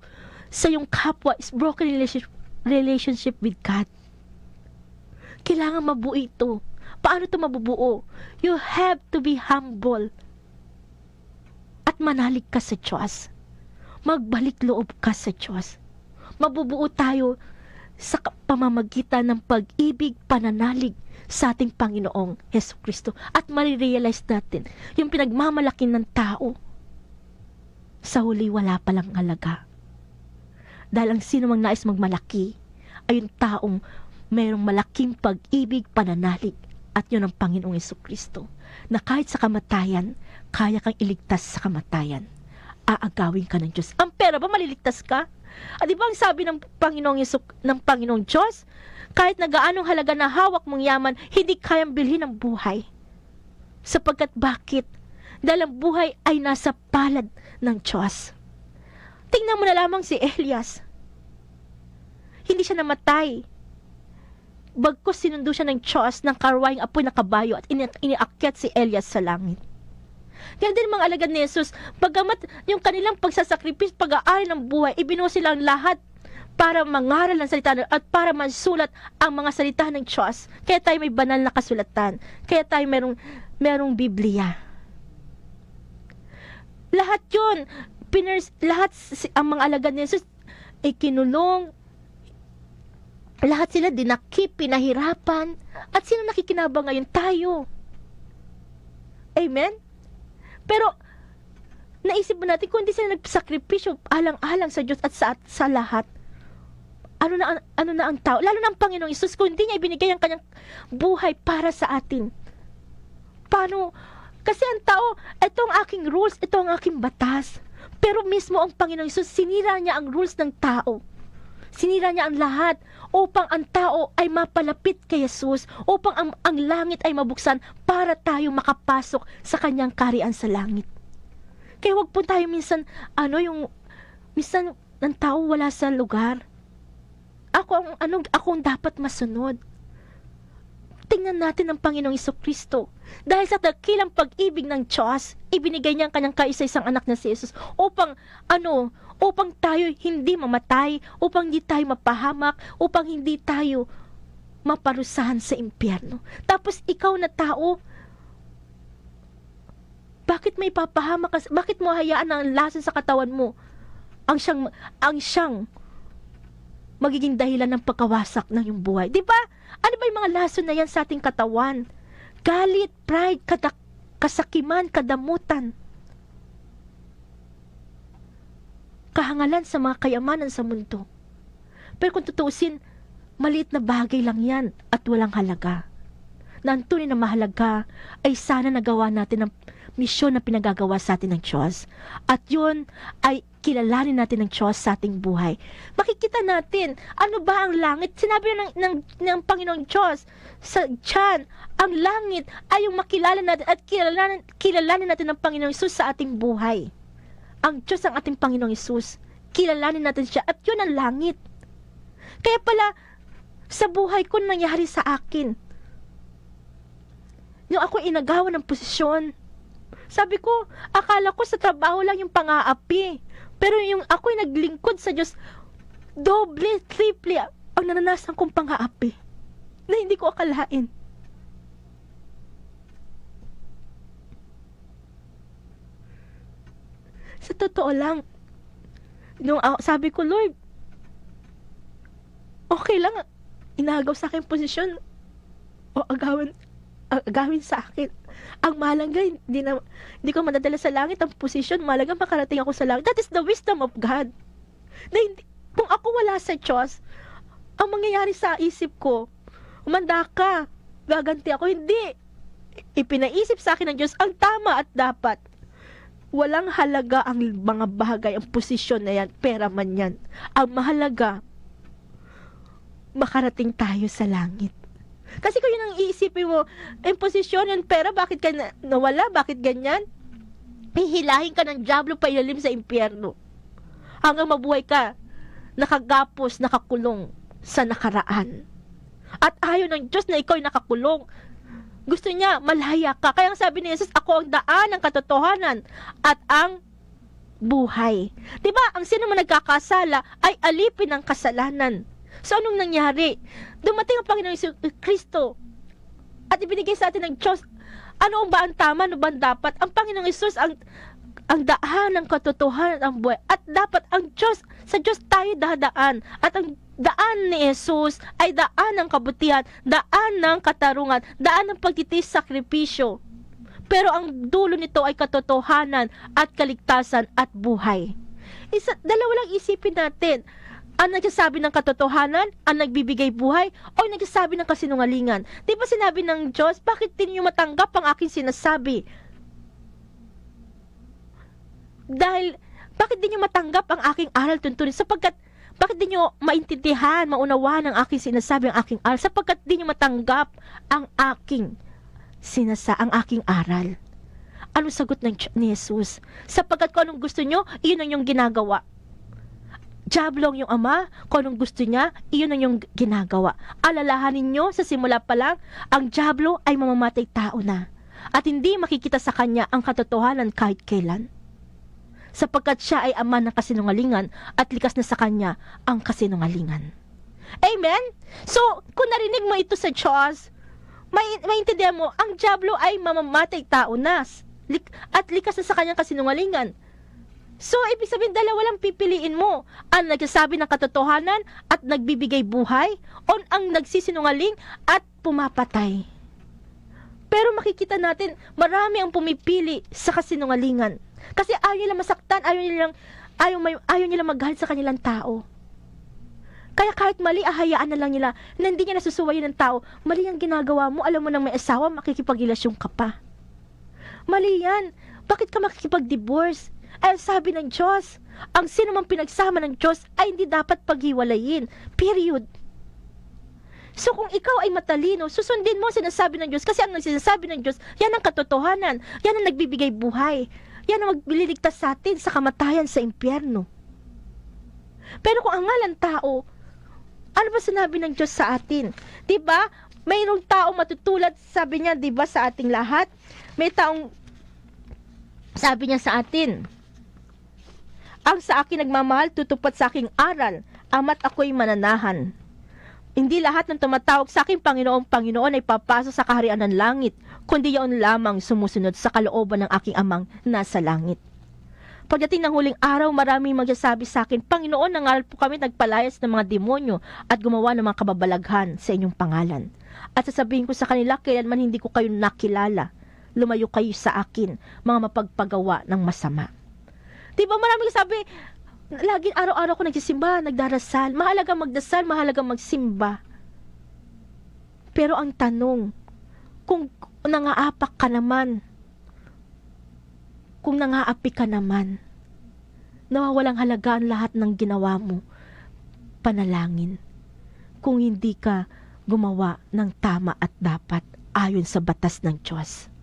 sa iyong kapwa is broken relationship with God. Kailangan mabuo ito. Paano ito mabubuo? You have to be humble. At manalig ka sa Diyos. Magbalik loob ka sa Diyos. Mabubuo tayo sa pamamagitan ng pag-ibig, pananalig sa ating Panginoong Jesucristo. At marirealize natin yung pinagmamalaki ng tao. Sa huli, wala palang halaga. Dahil ang sino mang nais magmalaki ay yung taong mayroong malaking pag-ibig, pananalig. At yun ang Panginoong Jesucristo. Na kahit sa kamatayan, kaya kang iligtas sa kamatayan. Aagawin ka ng Diyos. Ang pera ba maliligtas ka? At di ba ang sabi ng Panginoong Diyos, kahit na gaanong halaga na hawak mong yaman, hindi kayang bilhin ang buhay. Sapagkat bakit? Dahil ang buhay ay nasa palad ng Diyos. Tingnan mo na lamang si Elias. Hindi siya namatay. Bagkus sinundo siya ng Diyos ng karwahing apoy na kabayo at iniakyat si Elias sa langit. Kaya din mga alagad ni Jesus, bagamat yung kanilang pagsasakripisyo, pag-aari ng buhay, ibinuo silang lahat para mangaral ng salita at para masulat ang mga salita ng Diyos. Kaya tayo may banal na kasulatan. Kaya tayo merong Biblia. Lahat yun, lahat ang mga alagad ni Jesus ay kinulong, lahat sila dinakip, pinahirapan. At sino nakikinabang ngayon? Tayo. Amen? Pero, naisip mo natin, kung hindi sila nagsakripisyo alang-alang sa Diyos at sa lahat, ano na ang tao, lalo na ang Panginoong Isus, kung hindi niya ibinigay ang kanyang buhay para sa atin. Paano? Kasi ang tao, ito ang aking rules, ito ang aking batas. Pero mismo ang Panginoong Isus, sinira niya ang rules ng tao. Sinira niya ang lahat upang ang tao ay mapalapit kay Jesus, upang ang langit ay mabuksan para tayo makapasok sa kanyang kaharian sa langit. Kaya wag po tayo minsan, minsan ng tao wala sa lugar. Ako ang dapat masunod. Tingnan natin ang Panginoong Jesucristo. Dahil sa dakilang pag-ibig ng Diyos, ibinigay niya ang kanyang kaisa-isang anak na si Jesus upang tayo hindi mamatay, upang hindi tayo mapahamak, upang hindi tayo maparusahan sa impyerno. Tapos ikaw na tao, bakit may papahamak ka? Bakit mo hayaan ang lason sa katawan mo ang siyang magiging dahilan ng pagkawasak ng iyong buhay? Di ba? Ano ba yung mga lason na yan sa ating katawan? Galit, pride, kasakiman, kadamutan, kahangalan sa mga kayamanan sa mundo. Pero kung tutuusin, maliit na bagay lang yan at walang halaga. Na ang tunay na mahalaga ay sana nagawa natin ang misyon na pinagagawa sa atin ng Diyos. At yun ay kilalanin natin ng Diyos sa ating buhay. Makikita natin, ano ba ang langit? Sinabi ng Panginoong Diyos sa John, ang langit ay yung makilala natin at kilalanin natin ng Panginoong Isus sa ating buhay. Ang Diyos ang ating Panginoong Isus. Kilalanin natin siya at yun ang langit. Kaya pala, sa buhay ko nangyari sa akin, yung ako inagawa ng posisyon, sabi ko, akala ko sa trabaho lang yung pang-aapi. Pero yung ako'y naglingkod sa Diyos, doble, triple ang nananasan kong pang-aapi na hindi ko akalain. Sa totoo lang, sabi ko, Lord, okay lang, inagaw sa akin posisyon o agawin sa akin. Ang mahalaga, hindi ko madadala sa langit ang posisyon. Mahalaga makarating ako sa langit. That is the wisdom of God. Na kung ako wala sa Diyos, ang mangyayari sa isip ko, umanda ka, gaganti ako. Hindi. Ipinaisip sa akin ng Diyos ang tama at dapat. Walang halaga ang mga bagay, ang posisyon na yan, pera man yan. Ang mahalaga, makarating tayo sa langit. Kasi kung yun ang iisipin mo, yung posisyon, yung pera, bakit ka nawala? Bakit ganyan? Hihilahin ka ng dyablo pa ilalim sa impyerno. Hanggang mabuhay ka, nakagapos, nakakulong sa nakaraan. At ayaw ng Diyos na ikaw ay nakakulong. Gusto niya, malaya ka. Kaya ang sabi ni Jesus, ako ang daan, ang katotohanan, at ang buhay. Diba, ang sino man nagkakasala ay alipin ng kasalanan. So, anong nangyari? Dumating ang Panginoong Kristo at ibinigay sa atin ng Diyos. Ano ba ang tama? Ano ba ang dapat? Ang Panginoong Isus ang daan ng katotohanan at ang buhay. At dapat ang Diyos, sa Diyos tayo dadaan. At ang daan ni Jesus ay daan ng kabutihan, daan ng katarungan, daan ng pagtitiis sakripisyo. Pero ang dulo nito ay katotohanan at kaligtasan at buhay. Dalawa lang isipin natin. Ang nagsasabi ng katotohanan, ang nagbibigay buhay, o nagsasabi ng kasinungalingan. Di ba sinabi ng Diyos, bakit di niyo matanggap ang aking sinasabi? Dahil, bakit di niyo matanggap ang aking aral tuntunin? Sapagkat, bakit di niyo maintindihan, maunawaan ang aking sinasabi, ang aking aral? Sapagkat di niyo matanggap ang aking aral. Anong sagot ni Jesus? Sapagkat kung anong gusto niyo, iyon ang yung ginagawa. Diablo ang iyong ama, kung anong gusto niya, iyon ang iyong ginagawa. Alalahanin niyo sa simula pa lang, ang diablo ay mamamatay tao na. At hindi makikita sa kanya ang katotohanan kahit kailan. Sapagkat siya ay ama ng kasinungalingan at likas na sa kanya ang kasinungalingan. Amen? So, kung narinig mo ito sa Diyos, maintindihan mo, ang diablo ay mamamatay tao na at likas na sa kanyang kasinungalingan. So, ibig sabihin, dalawa lang pipiliin mo. Ang nagsasabi ng katotohanan at nagbibigay buhay, o ang nagsisinungaling at pumapatay. Pero makikita natin, marami ang pumipili sa kasinungalingan. Kasi ayaw nila masaktan, ayaw nila magalit sa kanilang tao. Kaya kahit mali, ahayaan na lang nila na hindi niya nasusuwayin ng tao. Mali ang ginagawa mo, alam mo nang may asawa, makikipag-relasyon ka pa. Mali yan. Bakit ka makikipag-divorce? Ay, sabi ng Diyos, ang sino mang pinagsama ng Diyos ay hindi dapat paghiwalayin. Period. So kung ikaw ay matalino, susundin mo ang sinasabi ng Diyos kasi ang sinasabi ng Diyos, yan ang katotohanan. Yan ang nagbibigay buhay. Yan ang magliligtas sa atin sa kamatayan sa impyerno. Pero kung ang ngalan tao, ano ba sinabi ng Diyos sa atin? 'Di ba? Mayroong tao matutulad, sabi niya, 'di ba, sa ating lahat? May taong sabi niya sa atin, ang sa akin nagmamahal, tutupad sa aking aral, ama't ako'y mananahan. Hindi lahat ng tumatawag sa aking Panginoon, Panginoon ay papasok sa kaharian ng langit, kundi yaon lamang sumusunod sa kalooban ng aking amang nasa langit. Pagdating ng huling araw, maraming magsasabi sa akin, Panginoon, nangaral po kami nagpalayas ng mga demonyo at gumawa ng mga kababalaghan sa inyong pangalan. At sasabihin ko sa kanila, kailanman hindi ko kayo nakilala. Lumayo kayo sa akin, mga mapagpagawa ng masama. Diba maraming sabi, laging araw-araw ko nagsisimba, nagdarasal. Mahalaga magdasal, mahalaga magsimba. Pero ang tanong, kung nangaapak ka naman, kung nangaapi ka naman, nawawalang halaga ang lahat ng ginawa mo, panalangin. Kung hindi ka gumawa ng tama at dapat ayon sa batas ng Diyos.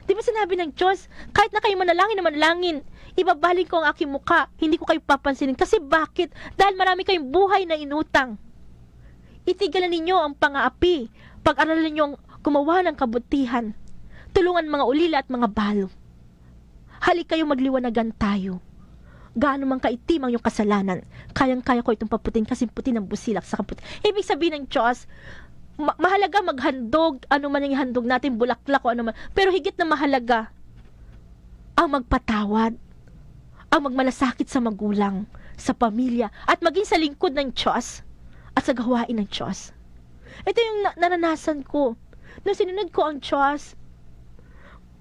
Di ba sinabi ng Diyos, kahit na kayo manalangin na manalangin, ibabaling ko ang aking muka, hindi ko kayo papansinin. Kasi bakit? Dahil marami kayong buhay na inutang. Itigalan ninyo ang pang-aapi. Pag-aralan ninyo ang gumawa ng kabutihan. Tulungan mga ulila at mga balo. Halik kayo magliwanagan tayo. Gaano man kaitim ang iyong kasalanan, kayang-kaya ko itong paputin kasi puti ng busilak sa kaputi. Ibig sabihin ng Diyos, mahalaga maghandog, ano man yung handog natin, bulaklak o ano man. Pero higit na mahalaga ang magpatawad, ang magmalasakit sa magulang, sa pamilya, at maging sa lingkod ng Diyos at sa gawain ng Diyos. Ito yung naranasan ko. Nung sinunod ko ang Diyos,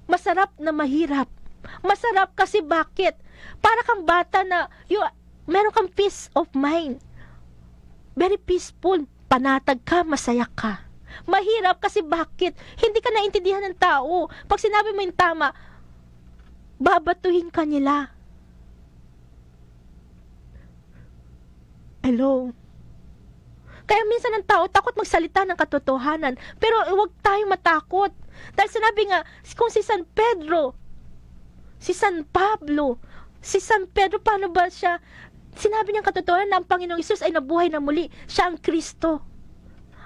masarap na mahirap. Masarap kasi bakit? Para kang bata na meron kang peace of mind. Very peaceful. Panatag ka, masaya ka. Mahirap kasi bakit? Hindi ka naintindihan ng tao. Pag sinabi mo yung tama, babatuhin ka nila. Hello? Kaya minsan ang tao takot magsalita ng katotohanan. Pero huwag tayong matakot. Dahil sinabi nga, kung si San Pedro, si San Pablo, si San Pedro, paano ba siya? Sinabi niyang katotohanan na ang Panginoong Hesus ay nabuhay na muli. Siya ang Kristo.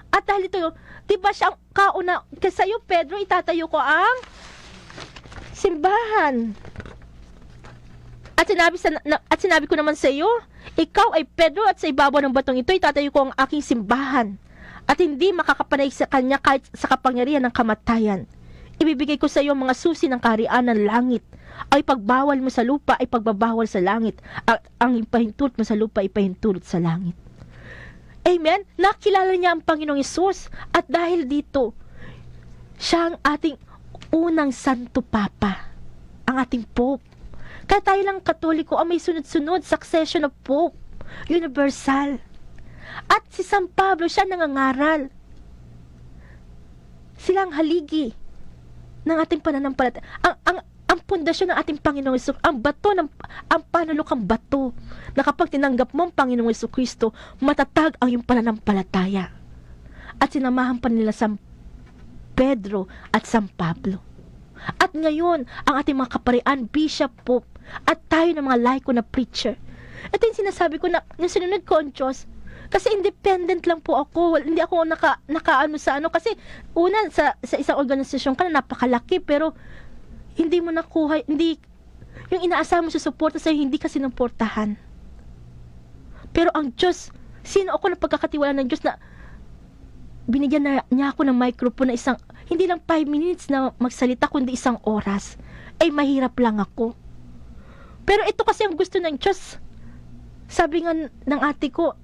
At dahil ito, di ba siya ang kauna, kasi sa'yo, Pedro, itatayo ko ang simbahan. At sinabi ko naman sa iyo, ikaw ay Pedro at sa ibabaw ng batong ito, itatayo ko ang aking simbahan. At hindi makakapanay sa kanya kahit sa kapangyarihan ng kamatayan. Ibibigay ko sa iyo mga susi ng kaharian ng langit. Ay pagbawal mo sa lupa ay pagbabawal sa langit. At ang ipahintulot mo sa lupa ay ipahintulot sa langit. Amen? Nakilala niya ang Panginoong Hesus. At dahil dito, siya ang ating unang Santo Papa. Ang ating Pope. Kaya tayo lang Katoliko ang may sunod-sunod succession of Pope. Universal. At si San Pablo, siya nangangaral. Sila ang haligi ng ating pananampalataya. Ang pundasyon ng ating Panginoong Hesus, ang bato, ang panulokang bato, na kapag tinanggap mo ang Panginoong Jesucristo, matatag ang iyong pananampalataya. At sinamahan pa nila San Pedro at San Pablo. At ngayon, ang ating mga kaparian, Bishop, Pope, at tayo ng mga laiko na preacher. Ito yung sinasabi ko na, yung sinunod ko ang Diyos, kasi independent lang po ako. Hindi ako nakaano sa ano. Kasi una, sa isang organisasyon ka na napakalaki, pero hindi mo nakuha, hindi, yung inaasahan mo sa suporta sa'yo, hindi ka sinuportahan. Pero ang Diyos, sino ako na pagkakatiwala ng Diyos na binigyan niya ako ng microphone na isang, hindi lang 5 minutes na magsalita, kundi isang oras. Ay mahirap lang ako. Pero ito kasi ang gusto ng Diyos. Sabi nga ng ate ko,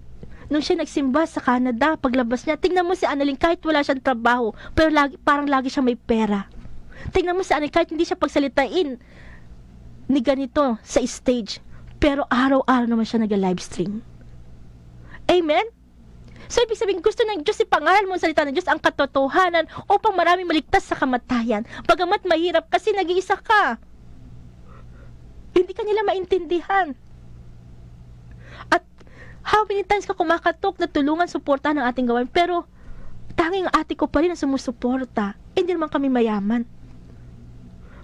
Nung siya nagsimba sa Canada, paglabas niya, tingnan mo si Annalyn kahit wala siyang trabaho, pero parang lagi siya may pera. Tingnan mo si Annalyn kahit hindi siya pagsalitain ni ganito sa stage, pero araw-araw naman siya nag-livestream. Amen? So, ibig sabihin, gusto ng Diyos ipangaral mo ang salita ng Diyos ang katotohanan upang maraming maligtas sa kamatayan. Bagamat mahirap kasi nag-iisa ka. Hindi ka nila maintindihan. At how many times ka kumakatok na tulungan, suporta ng ating gawain, pero tanging ate ko pa rin ang sumusuporta. Hindi naman kami mayaman.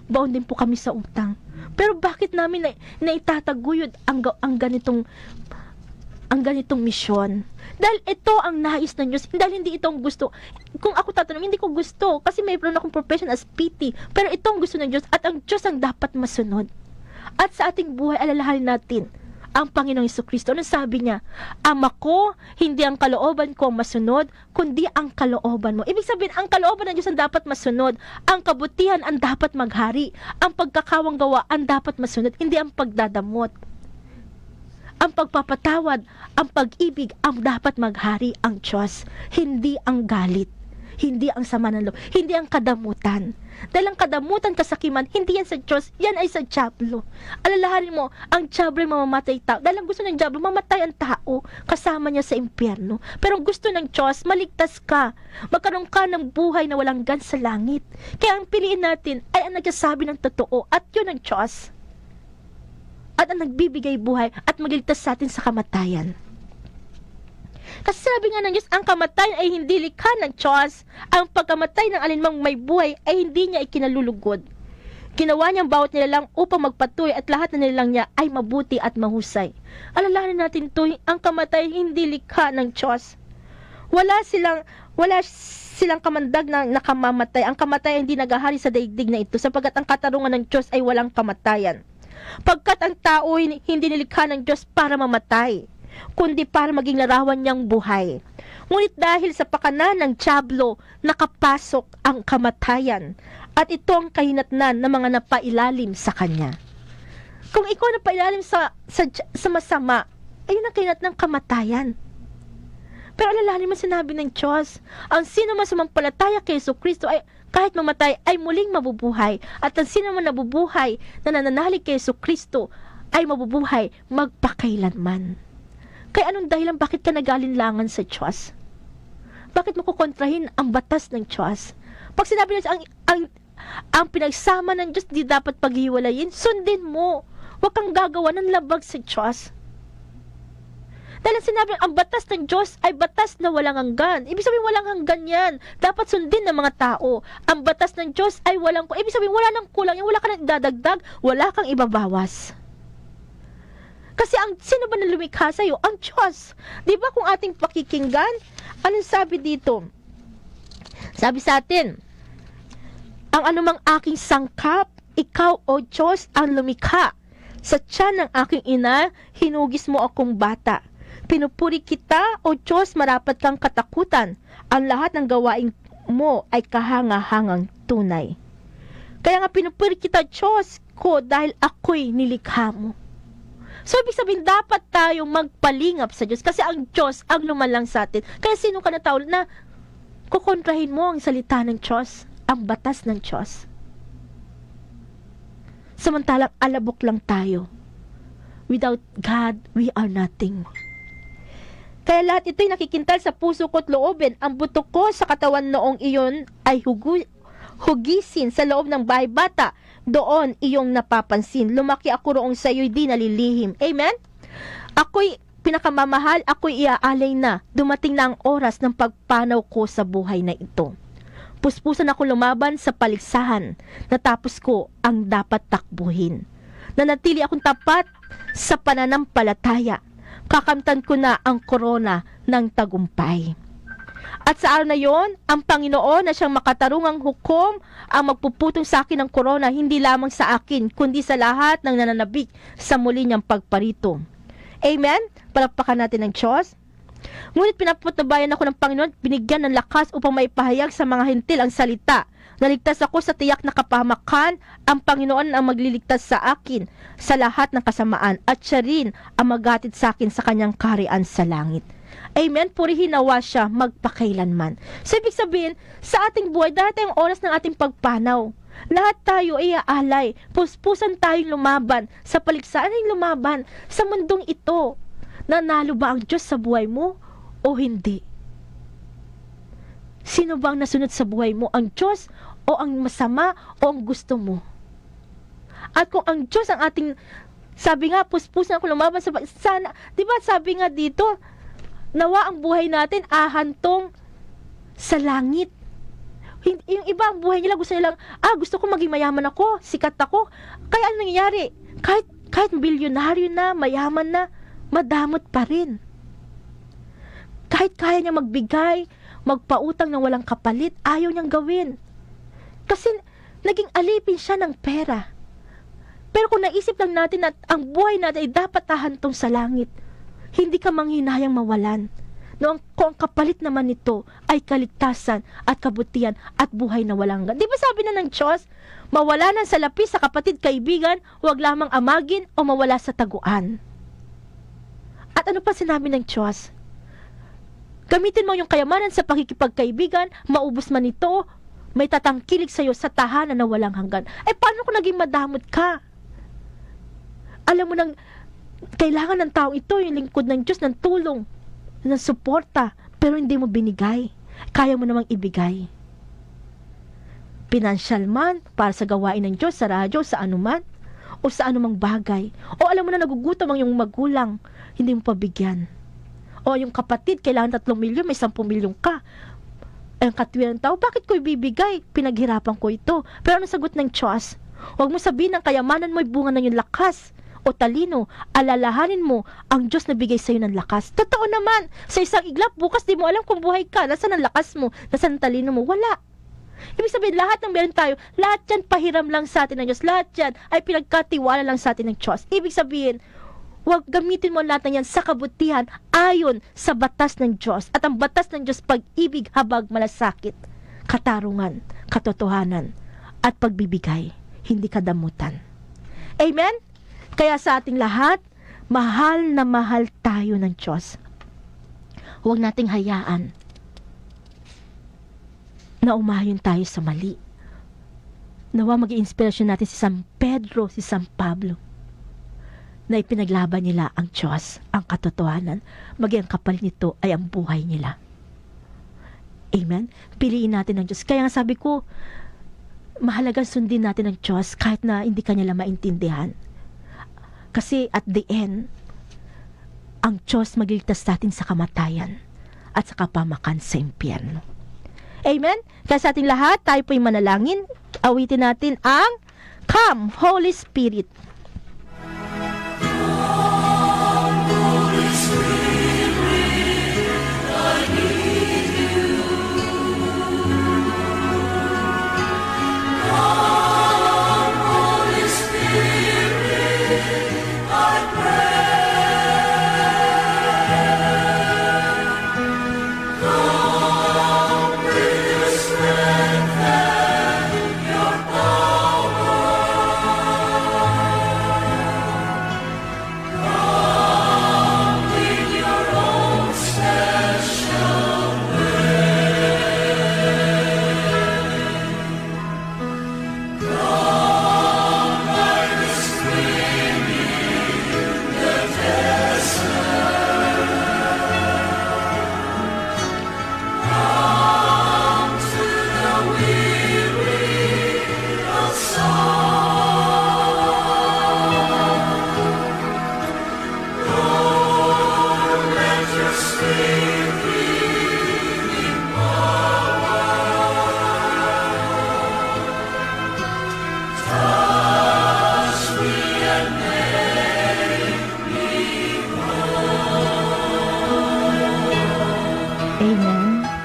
Baon din po kami sa utang. Pero bakit namin naitataguyod ang ganitong misyon? Dahil ito ang nais ng Diyos. Dahil hindi ito ang gusto. Kung ako tatanong, hindi ko gusto. Kasi mayroon akong profession as PT. Pero ito ang gusto ng Diyos. At ang Diyos ang dapat masunod. At sa ating buhay, alalahanin natin ang Panginoong Jesucristo. Ano sabi niya? Ama ko, hindi ang kalooban ko ang masunod, kundi ang kalooban mo. Ibig sabihin, ang kalooban ng Diyos ang dapat masunod. Ang kabutihan ang dapat maghari. Ang pagkakawang gawa ang dapat masunod, hindi ang pagdadamot. Ang pagpapatawad, ang pag-ibig ang dapat maghari ang Diyos. Hindi ang galit. Hindi ang sama ng loob. Hindi ang kadamutan. Dahil ang kadamutan, kasakiman, hindi yan sa Diyos, yan ay sa dyablo. Alalahanin mo, ang dyablo ay mamamatay tao. Dahil ang gusto ng dyablo, mamatay ang tao, kasama niya sa impyerno. Pero ang gusto ng Diyos, maligtas ka. Magkaroon ka ng buhay na walang gan sa langit. Kaya ang piliin natin ay ang nagsasabi ng totoo, at yun ang Diyos. At ang nagbibigay buhay at magligtas sa atin sa kamatayan. Kasi sabi nga ng Diyos, ang kamatayan ay hindi likha ng Diyos. Ang pagkamatay ng alinmang may buhay ay hindi niya ikinalulugod. Ginawa niyang bawat nilalang upang magpatuloy at lahat na nilalang niya ay mabuti at mahusay. Alalahanin natin ito, ang kamatayan hindi likha ng Diyos. Wala silang kamandag na nakamamatay. Ang kamatayan hindi nagahari sa daigdig na ito sapagkat ang katarungan ng Diyos ay walang kamatayan. Pagkat ang tao hindi nilikha ng Diyos para mamatay, kundi para maging larawan niyang buhay. Ngunit dahil sa pakanan ng dyablo, nakapasok ang kamatayan, at ito ang kahinatnan ng mga napailalim sa kanya. Kung ikaw napailalim sa masama, ayun ang kahinat ng kamatayan. Pero alalahanin mo sinabi ng Diyos, ang sino man sumampalataya kay Jesucristo ay kahit mamatay ay muling mabubuhay, at ang sino man nabubuhay na nananalig kay Jesucristo ay mabubuhay magpakailanman. Kaya anong dahilan bakit ka nag-alinlangan sa Diyos? Bakit mo kukontrahin ang batas ng Diyos? Pag sinabi niya ang pinagsama ng Diyos di dapat paghiwalayin, sundin mo. Huwag kang gagawa ng labag sa Diyos. Dahil sinabi, ang batas ng Diyos ay batas na walang hanggan. Ibig sabihin, walang hanggan yan. Dapat sundin ng mga tao. Ang batas ng Diyos ay walang, ibig sabihin, wala nang kulang. Wala kang idadagdag, wala kang ibabawas. Kasi sino ba na lumikha sa'yo? Ang Diyos. Di ba kung ating pakikinggan, anong sabi dito? Sabi sa atin, ang anumang aking sangkap, ikaw o Diyos ang lumikha. Sa tiyan ng aking ina, hinugis mo akong bata. Pinupuri kita, o Diyos, marapat kang katakutan. Ang lahat ng gawain mo ay kahanga-hangang tunay. Kaya nga pinupuri kita, Diyos ko, dahil ako'y nilikha mo. So, ibig sabihin, dapat tayong magpalingap sa Diyos kasi ang Diyos ang lumalang sa atin. Kaya sino ka na tao na kukontrahin mo ang salita ng Diyos, ang batas ng Diyos? Samantalang alabok lang tayo. Without God, we are nothing. Kaya lahat ito'y nakikintal sa puso ko't loobin. Ang buto ko sa katawan noong iyon ay hugisin sa loob ng bahay bata. Doon iyong napapansin. Lumaki ako roong sa iyo'y di nalilihim. Amen? Ako'y pinakamamahal, ako'y iaalay na. Dumating na ang oras ng pagpanaw ko sa buhay na ito. Puspusan ako lumaban sa paligsahan. Natapos ko ang dapat takbuhin. Nanatili akong tapat sa pananampalataya. Kakamtan ko na ang korona ng tagumpay. At sa araw na yon, ang Panginoon na siyang makatarungang hukom ang magpuputong sa akin ng korona, hindi lamang sa akin, kundi sa lahat ng nananabik sa muli niyang pagparito. Amen? Palakpakan natin ng Diyos. Ngunit pinapatabayan ako ng Panginoon, binigyan ng lakas upang maipahayag sa mga hentil ang salita. Naligtas ako sa tiyak na kapahamakan, ang Panginoon ang magliligtas sa akin sa lahat ng kasamaan, at siya rin ang maghatid sa akin sa kanyang kaharian sa langit. Amen? Purihin nawa siya magpakailanman. So, ibig sabihin, sa ating buhay, dahil tayong oras ng ating pagpanaw, lahat tayo ay aalay. Puspusan tayong lumaban. Sa paligsahan ay lumaban. Sa mundong ito, nanalo ba ang Diyos sa buhay mo o hindi? Sino ba ang nasunod sa buhay mo? Ang Diyos o ang masama o ang gusto mo? At kung ang Diyos ang ating, sabi nga, puspusan ako lumaban sa sana, di ba sabi nga dito, nawa ang buhay natin ahantong sa langit. Yung iba ang buhay nila, gusto nilang, gusto ko maging mayaman ako, sikat ako. Kaya ano nangyayari? Kahit bilyonaryo na, mayaman na, madamot pa rin. Kahit kaya niya magbigay, magpautang ng walang kapalit, ayaw niyang gawin. Kasi naging alipin siya ng pera. Pero kung naisip lang natin at ang buhay natin ay dapat ahantong sa langit, hindi ka manghinayang mawalan. No, kung ang kapalit naman nito ay kaligtasan at kabutihan at buhay na walang hanggan. Di ba sabi na ng Diyos, mawala ng salapi sa kapatid kaibigan, huwag lamang amagin o mawala sa taguan. At ano pa sinabi ng Diyos? Gamitin mo yung kayamanan sa pakikipagkaibigan, maubos man ito, may tatangkilik sa iyo sa tahanan na walang hanggan. Paano kung naging madamot ka? Alam mo nang kailangan ng taong ito, yung lingkod ng Diyos, ng tulong, ng suporta, pero hindi mo binigay. Kaya mo namang ibigay. Pinansyal man, para sa gawain ng Diyos, sa radyo, sa anuman, o sa anumang bagay. O alam mo na nagugutom ang iyong magulang, hindi mo pabigyan. O yung kapatid, kailangan 3 milyon, may 10 milyon ka. Ang katwiran ng tao, bakit ko ibibigay? Pinaghirapan ko ito. Pero ano sagot ng Diyos? Huwag mo sabihin ng kayamanan mo ay bunga ng iyong lakas o talino, alalahanin mo ang Diyos na bigay sa iyo ng lakas. Totoo naman, sa isang iglap, bukas di mo alam kung buhay ka, nasaan ang lakas mo, nasaan ang talino mo, wala. Ibig sabihin, lahat ng meron tayo, lahat yan pahiram lang sa atin ng Diyos, lahat yan ay pinagkatiwala lang sa atin ng Diyos. Ibig sabihin, huwag gamitin mo lahat ng yan sa kabutihan ayon sa batas ng Diyos. At ang batas ng Diyos, pag-ibig, habag, malasakit, katarungan, katotohanan, at pagbibigay, hindi kadamutan. Amen? Kaya sa ating lahat, mahal na mahal tayo ng Diyos. Huwag nating hayaan na umayon tayo sa mali. Nawa maging inspirasyon natin si San Pedro, si San Pablo, na ipinaglaban nila ang Diyos, ang katotohanan, maging ang kapalit nito ay ang buhay nila. Amen? Piliin natin ang Diyos. Kaya nga sabi ko, mahalagang sundin natin ang Diyos kahit na hindi ka nila maintindihan. Kasi at the end, ang Diyos magliligtas natin sa kamatayan at sa kapamakan sa impyerno. Amen? Kaya sa ating lahat, tayo po'y manalangin. Awitin natin ang Come, Holy Spirit.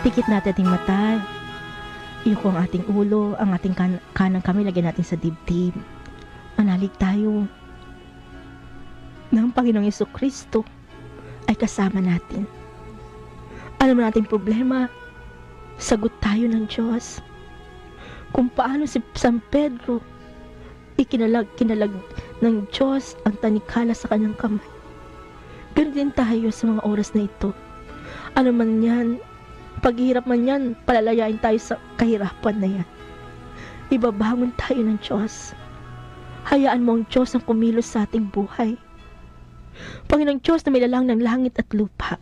Pikit natin ating mata, iyuko ang ating ulo, ang ating kanang kamay, lagyan natin sa dibdib. Manalig tayo na ang Panginoong Jesucristo ay kasama natin. Alam natin problema, sagot tayo ng Diyos. Kung paano si San Pedro kinalag ng Diyos ang tanikala sa kanyang kamay. Ganun din tayo sa mga oras na ito. Ano man yan, paghihirap man yan, palalayain tayo sa kahirapan na yan. Ibabangon tayo ng Diyos. Hayaan mo ang Diyos ang kumilos sa ating buhay. Panginoong Diyos na may lalang ng langit at lupa,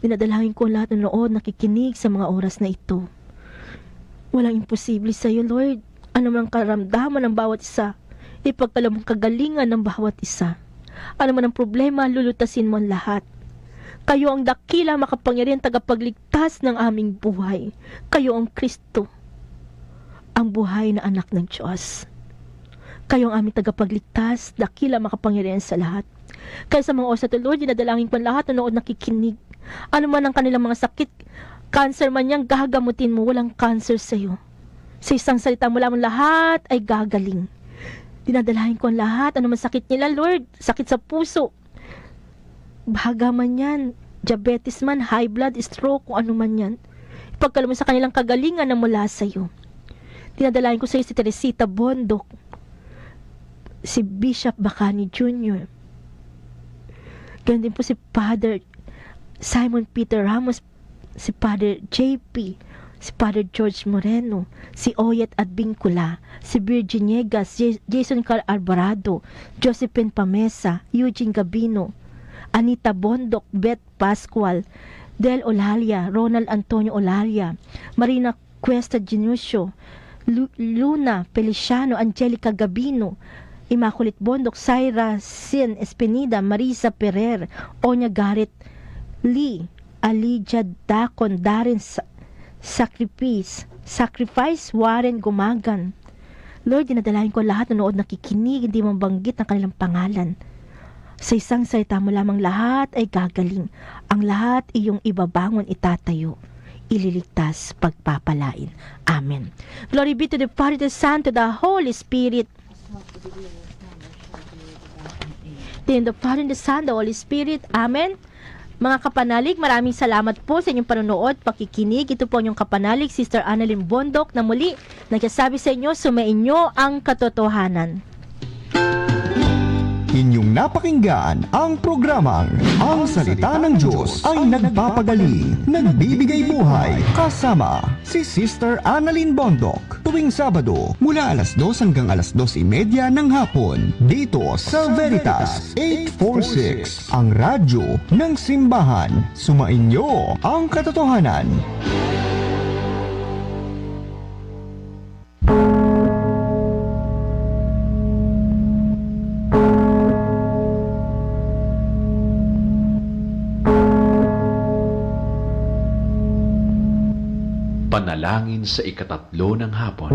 dinadalangin ko ang lahat ng nood nakikinig sa mga oras na ito. Walang imposible sa iyo, Lord. Ano man ang karamdaman ng bawat isa, ipagkala mong kagalingan ng bawat isa. Ano man ang problema, lulutasin mo ang lahat. Kayo ang dakila makapangyarihan tagapagligtas ng aming buhay. Kayo ang Kristo, ang buhay na anak ng Diyos. Kayo ang aming tagapagligtas, dakila makapangyarihan sa lahat. Kaya sa mga oras na ito, Lord, dinadalangin ko ang lahat na nood nakikinig. Ano man ang kanilang mga sakit, cancer man yan, gagamutin mo. Walang cancer sa iyo. Sa isang salita mula mong lahat ay gagaling. Dinadalangin ko ang lahat, ano man sakit nila, Lord, sakit sa puso, baga man yan, diabetes man, high blood, stroke, kung ano man yan. Ipagkala mo sa kanilang kagalingan na mula sa iyo. Dinadalangin ko sa iyo si Teresita Bondok, si Bishop Bacani Jr., ganun din po si Father Simon Peter Ramos, si Father JP, si Father George Moreno, si Oyet Advincula, si Virgin Niegas, Jason Carl Alvarado, Josephine Pamesa, Eugene Gabino, Anita Bondok, Beth Pascual, Del Olalia, Ronald Antonio Olalia, Marina Cuesta Genusio, Luna Feliciano, Angelica Gabino, Immaculate Bondok, Syra Sin Espinida, Marisa Ferrer, Onya Garrett Lee, Alijah Dacon, Darren Sacrifice, Warren Gumagan. Lord, dinadalahin ko lahat na nood nakikinig, hindi mabanggit ang kanilang pangalan. Sa isang salita mo lamang lahat ay gagaling. Ang lahat iyong ibabangon, itatayo, ililigtas, pagpapalain. Amen. Glory be to the Father, the Son, to the Holy Spirit. In the Father, the Son, the Holy Spirit. Amen. Mga kapanalig, maraming salamat po sa inyong panonood, pakikinig. Ito po ang inyong kapanalig, Sister Annalyn Bondok, na muli nagsasabi sa inyo, sumainyo ang katotohanan. Inyong napakinggan ang programang Ang Salita ng Diyos ay Nagpapagaling, Nagbibigay Buhay, kasama si Sister Annalyn Bondok. Tuwing Sabado, mula alas 2 hanggang alas 2:30 ng hapon, dito sa Veritas 846, ang radyo ng simbahan. Sumainyo ang katotohanan. Panalangin sa ikatatlo ng hapon.